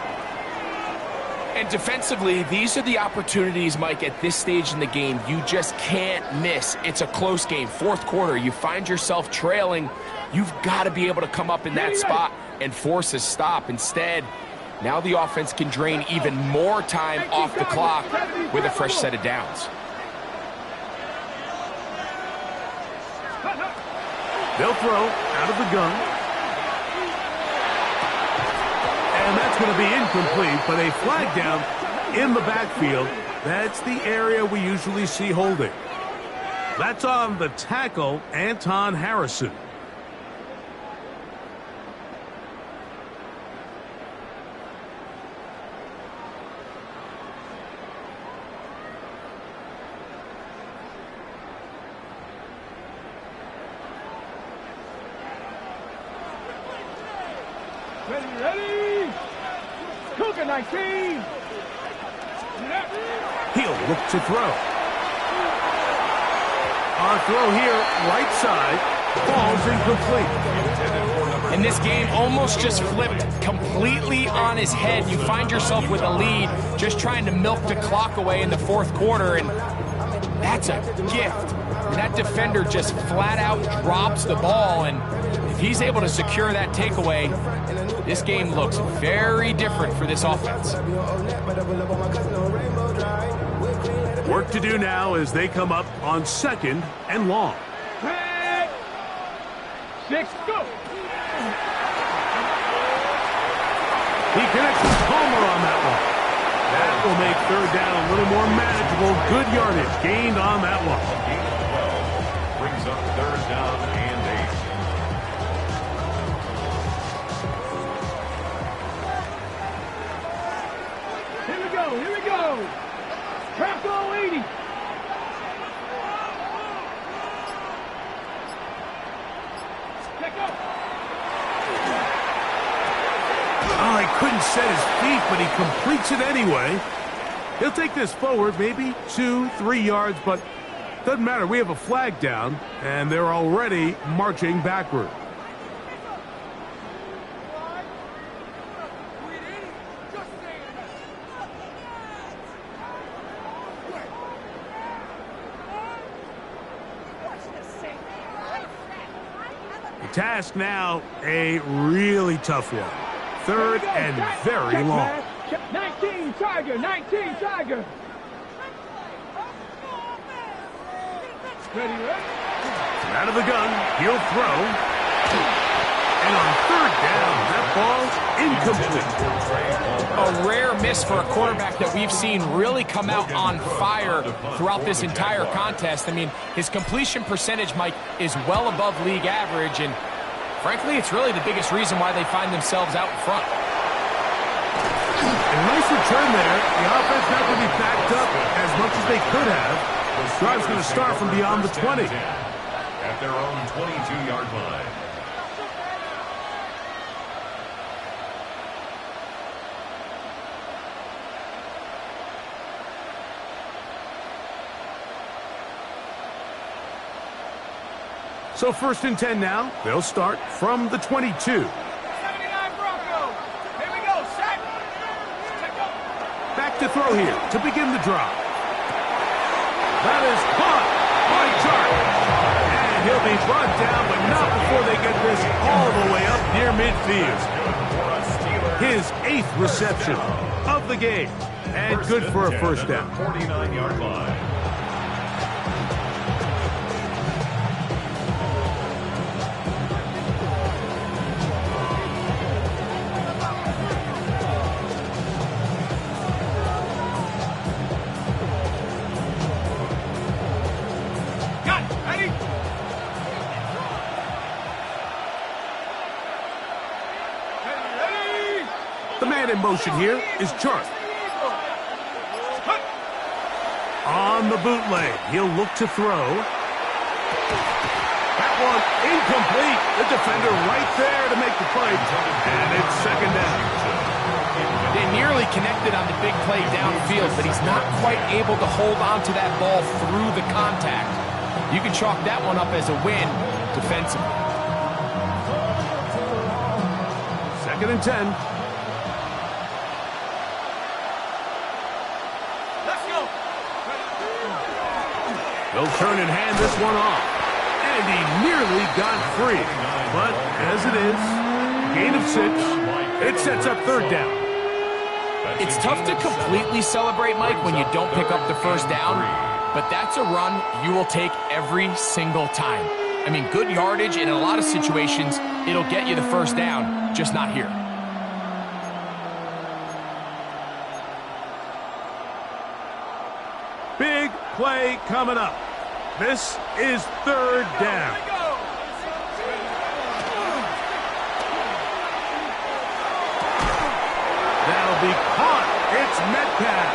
And defensively, these are the opportunities, Mike, at this stage in the game you just can't miss. It's a close game. Fourth quarter, you find yourself trailing. You've got to be able to come up in that spot and force a stop. Instead, now the offense can drain even more time off the clock with a fresh set of downs. They'll throw out of the gun. And that's going to be incomplete, but a flag down in the backfield. That's the area we usually see holding. That's on the tackle, Anton Harrison. Ready! Cougar 19! He'll look to throw. On throw here, right side, falls incomplete. And this game almost just flipped completely on his head. You find yourself with a lead, just trying to milk the clock away in the fourth quarter, and that's a gift. And that defender just flat out drops the ball, and if he's able to secure that takeaway, this game looks very different for this offense. Work to do now as they come up on 2nd and long. 6, go! He connects with Palmer on that one. That will make 3rd down a little more manageable. Good yardage gained on that one. Gain of 12 brings up 3rd down and 8. Here we go! Trap goal 80! Check up! Oh, he couldn't set his feet, but he completes it anyway. He'll take this forward, maybe 2-3 yards, but doesn't matter. We have a flag down, and they're already marching backward. The task now, a really tough one. 3rd and very long. 19 Tiger, 19 Tiger. Ready? Out of the gun, he'll throw. And on 3rd down, that ball's incomplete. A rare miss for a quarterback that we've seen really come out on fire throughout this entire contest. I mean, his completion percentage, Mike, is well above league average, and frankly, it's really the biggest reason why they find themselves out in front. A nice return there. The offense not going to be backed up as much as they could have. The drive's going to start from beyond the 20. At their own 22-yard line. So 1st and 10 now. They'll start from the 22. 79 Broncos. Here we go, set. Check up. Back to throw here to begin the drive. That is caught by Chark. And he'll be brought down, but not before they get this all the way up near midfield. His 8th reception of the game. And good for a first down. 49-yard line. The man in motion here is Chark. On the bootleg, he'll look to throw. That one incomplete. The defender right there to make the play. And it's second down. They nearly connected on the big play downfield, but he's not quite able to hold on to that ball through the contact. You can chalk that one up as a win defensively. 2nd and 10. They'll turn and hand this one off. And he nearly got free. But as it is, gain of 6. It sets up 3rd down. It's tough to completely celebrate, Mike, when you don't pick up the first down. But that's a run you will take every single time. I mean, good yardage, and in a lot of situations, it'll get you the first down, just not here. Big play coming up. This is 3rd down. That'll be caught. It's Metcalf.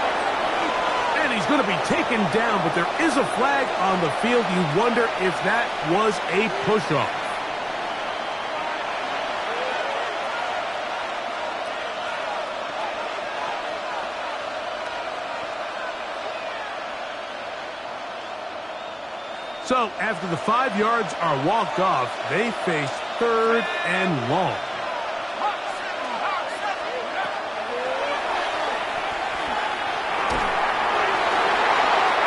And he's going to be taken down, but there is a flag on the field. You wonder if that was a push-off. So, after the 5 yards are walked off, they face 3rd and long.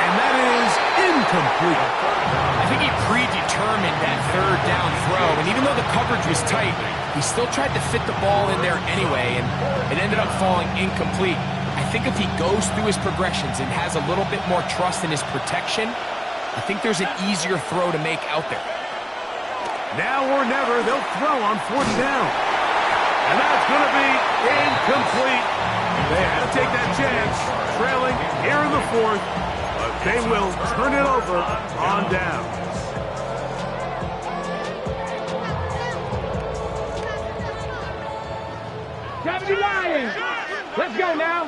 And that is incomplete. I think he predetermined that 3rd down throw, and even though the coverage was tight, he still tried to fit the ball in there anyway, and it ended up falling incomplete. I think if he goes through his progressions and has a little bit more trust in his protection, I think there's an easier throw to make out there. Now or never, they'll throw on 4th down. And that's going to be incomplete. They had to take that chance, trailing here in the 4th, but they will turn it over on down. Lions. Let's go now.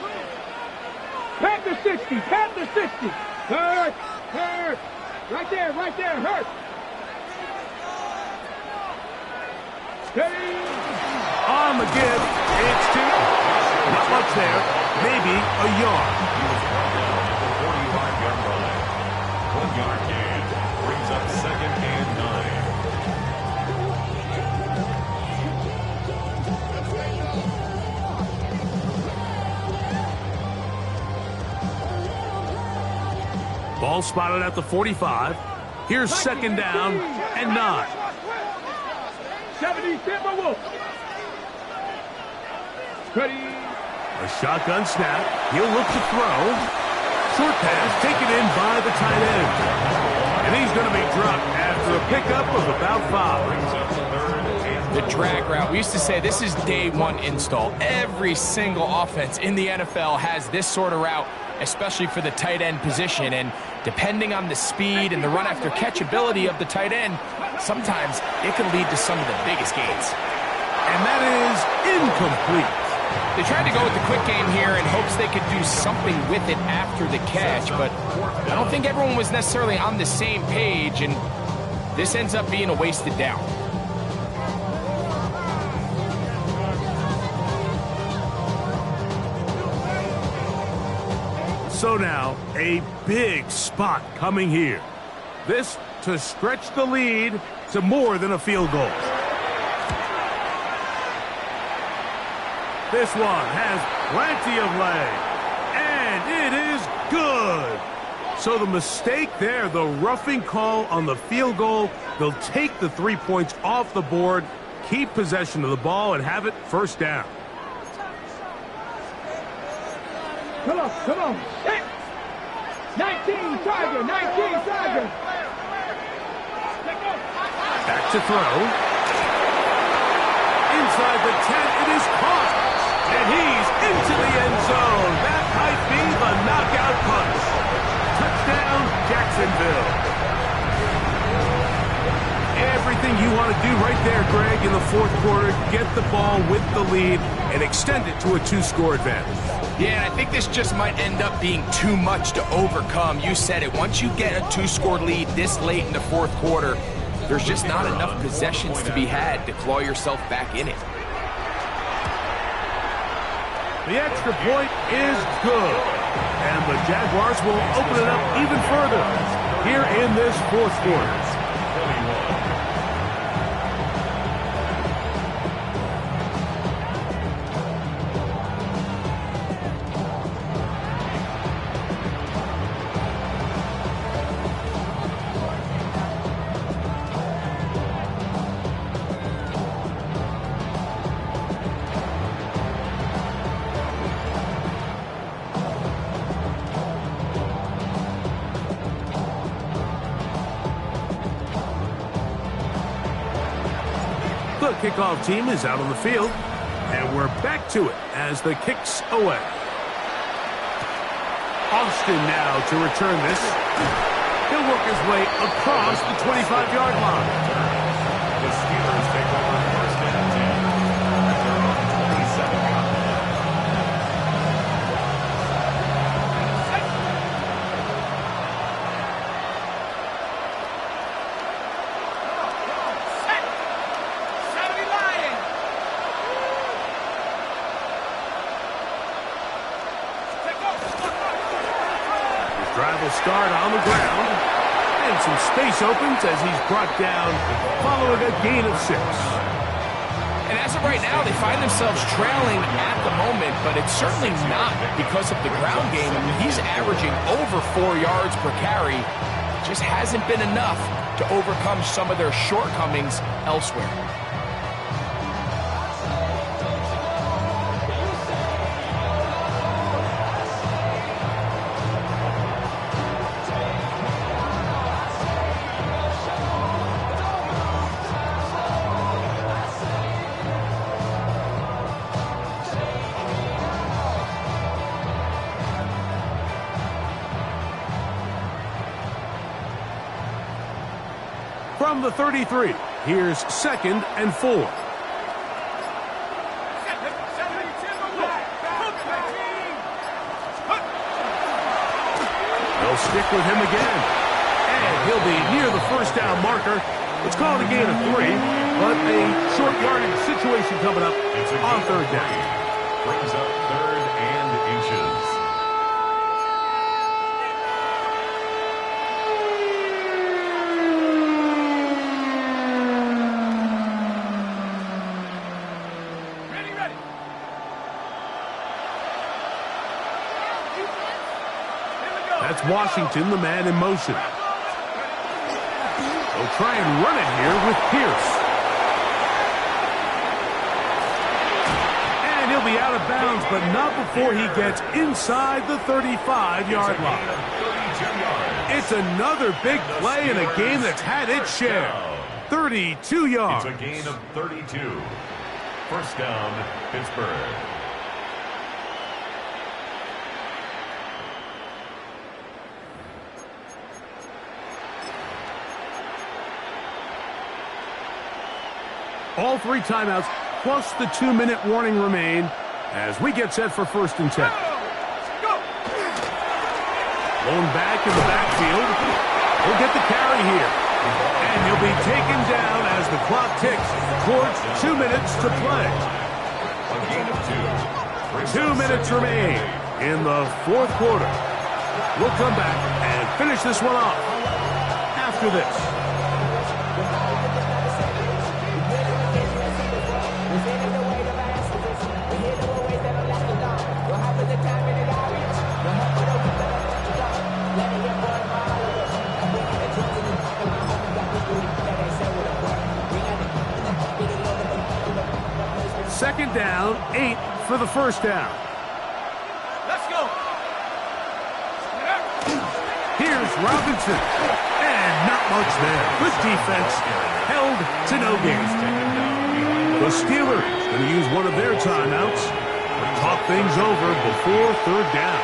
Pat the 60, pat the 60. Hurt. Right there, hurt. Steady. On the give, it's 2. Not much there, maybe a yard. 45-yard line. 1-yard gain brings up 2nd and 9. Ball spotted at the 45. Here's 2nd down and 9. 70 Timberwolves. Ready. A shotgun snap. He'll look to throw. Short pass taken in by the tight end. And he's going to be dropped after a pickup of about 5. The drag route. We used to say this is day 1 install. Every single offense in the NFL has this sort of route, especially for the tight end position. And depending on the speed and the run after catch ability of the tight end, sometimes it can lead to some of the biggest gains. And that is incomplete. They tried to go with the quick game here in hopes they could do something with it after the catch, but I don't think everyone was necessarily on the same page, and this ends up being a wasted down. So now, a big spot coming here. This to stretch the lead to more than a field goal. This one has plenty of leg, and it is good. So the mistake there, the roughing call on the field goal, they'll take the 3 points off the board, keep possession of the ball, and have it 1st down. Come on, come on. Hit. 19 Tiger, 19 Tiger. Back to throw. Inside the 10, it is caught. And he's into the end zone. That might be the knockout punch. Touchdown, Jacksonville. Everything you want to do right there, Greg, in the fourth quarter. Get the ball with the lead and extend it to a 2-score advantage. Yeah, and I think this just might end up being too much to overcome. You said it. Once you get a 2-score lead this late in the fourth quarter, there's just not enough possessions to be had to claw yourself back in it. The extra point is good. And the Jaguars will open it up even further here in this fourth quarter. The kickoff team is out on the field, and we're back to it as the kick's away. Austin now to return this. He'll work his way across the 25-yard line. The Steelers take over first and 10 at their own 27-yard line. Drive will start on the ground, and some space opens as he's brought down following a gain of 6. And as of right now, they find themselves trailing at the moment, but it's certainly not because of the ground game. I mean, he's averaging over 4 yards per carry. It just hasn't been enough to overcome some of their shortcomings elsewhere. From the 33, here's 2nd and 4. They'll stick with him again. And he'll be near the first down marker. It's called a gain of 3, but a short yardage situation coming up on 3rd down. Brings up 3rd and inches. That's Washington, the man in motion. They'll try and run it here with Pierce. And he'll be out of bounds, but not before he gets inside the 35-yard line. It's another big play in a game that's had its share. 32 yards. It's a gain of 32. First down, Pittsburgh. All 3 timeouts plus the 2-minute warning remain as we get set for 1st and 10. Lone back in the backfield. He'll get the carry here. And he'll be taken down as the clock ticks towards 2 minutes to play. A gain of 2. 2 minutes remain in the fourth quarter. We'll come back and finish this one off after this. Second down, 8 for the first down. Let's go. Robinson. And not much there. Good defense. Held to no gain. The Steelers going to use one of their timeouts to talk things over before third down.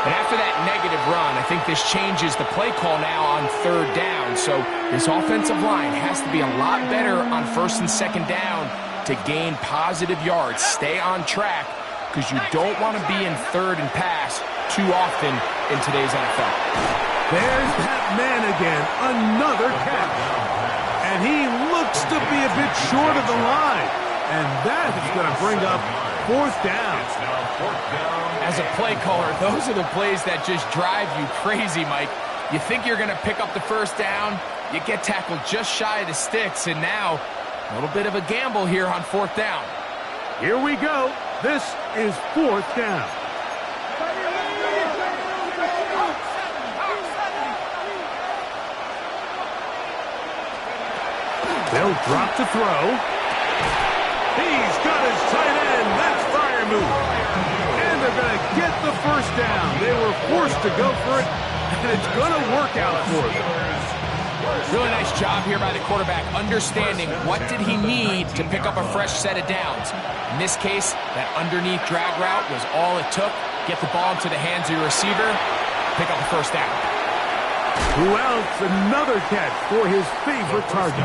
And after that negative run, I think this changes the play call now on third down. So this offensive line has to be a lot better on first and second down to gain positive yards. Stay on track because you don't want to be in third and pass too often in today's NFL. There's that man again, another catch. And he looks to be a bit short of the line. And that is going to bring up fourth down. As a play caller, those are the plays that just drive you crazy, Mike. You think you're going to pick up the first down, you get tackled just shy of the sticks, and now a little bit of a gamble here on fourth down. Here we go. This is fourth down. They'll drop to throw. He's got his tight end. That's fire move. And they're going to get the first down. They were forced to go for it, and it's going to work out for them. Really nice job here by the quarterback, understanding what did he need to pick up a fresh set of downs. In this case, that underneath drag route was all it took. Get the ball into the hands of your receiver, pick up the first down. Who else? Another catch for his favorite target.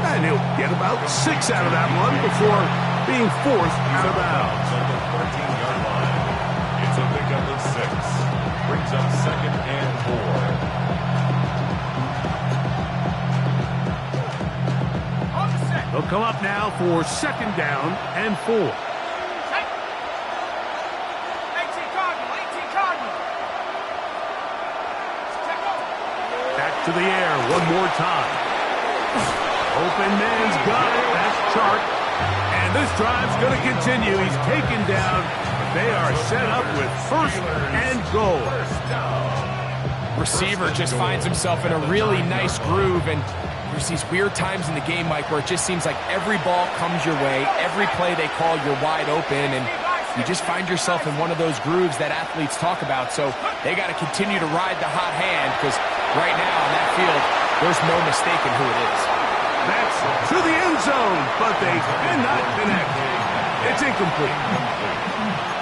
And he'll get about 6 out of that one before being forced out of bounds. On the 14-yard line. It's a pickup of 6. Brings up second and 4. They'll come up now for second down and 4. Back to the air one more time. Open man's got it. That's Chark. And this drive's going to continue. He's taken down. They are set up with first and goal. Receiver just finds himself in a really nice groove, and there's these weird times in the game, Mike, where it just seems like every ball comes your way, every play they call, you're wide open, and you just find yourself in one of those grooves that athletes talk about. So they got to continue to ride the hot hand, because right now on that field, there's no mistaking who it is. That's to the end zone, but they cannot connect. It's incomplete.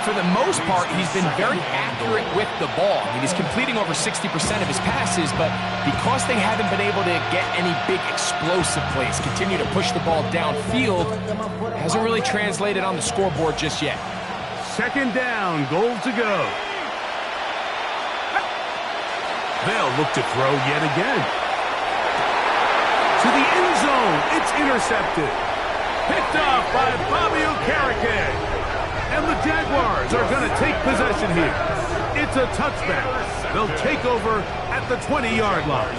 For the most part, he's been very accurate with the ball. I mean, he's completing over 60% of his passes, but because they haven't been able to get any big explosive plays, continue to push the ball downfield, hasn't really translated on the scoreboard just yet. Second down, goal to go. They'll look to throw yet again. To the end zone, it's intercepted. Picked off by Bobby Okereke. And the Jaguars are going to take possession here. It's a touchback. They'll take over at the 20-yard line.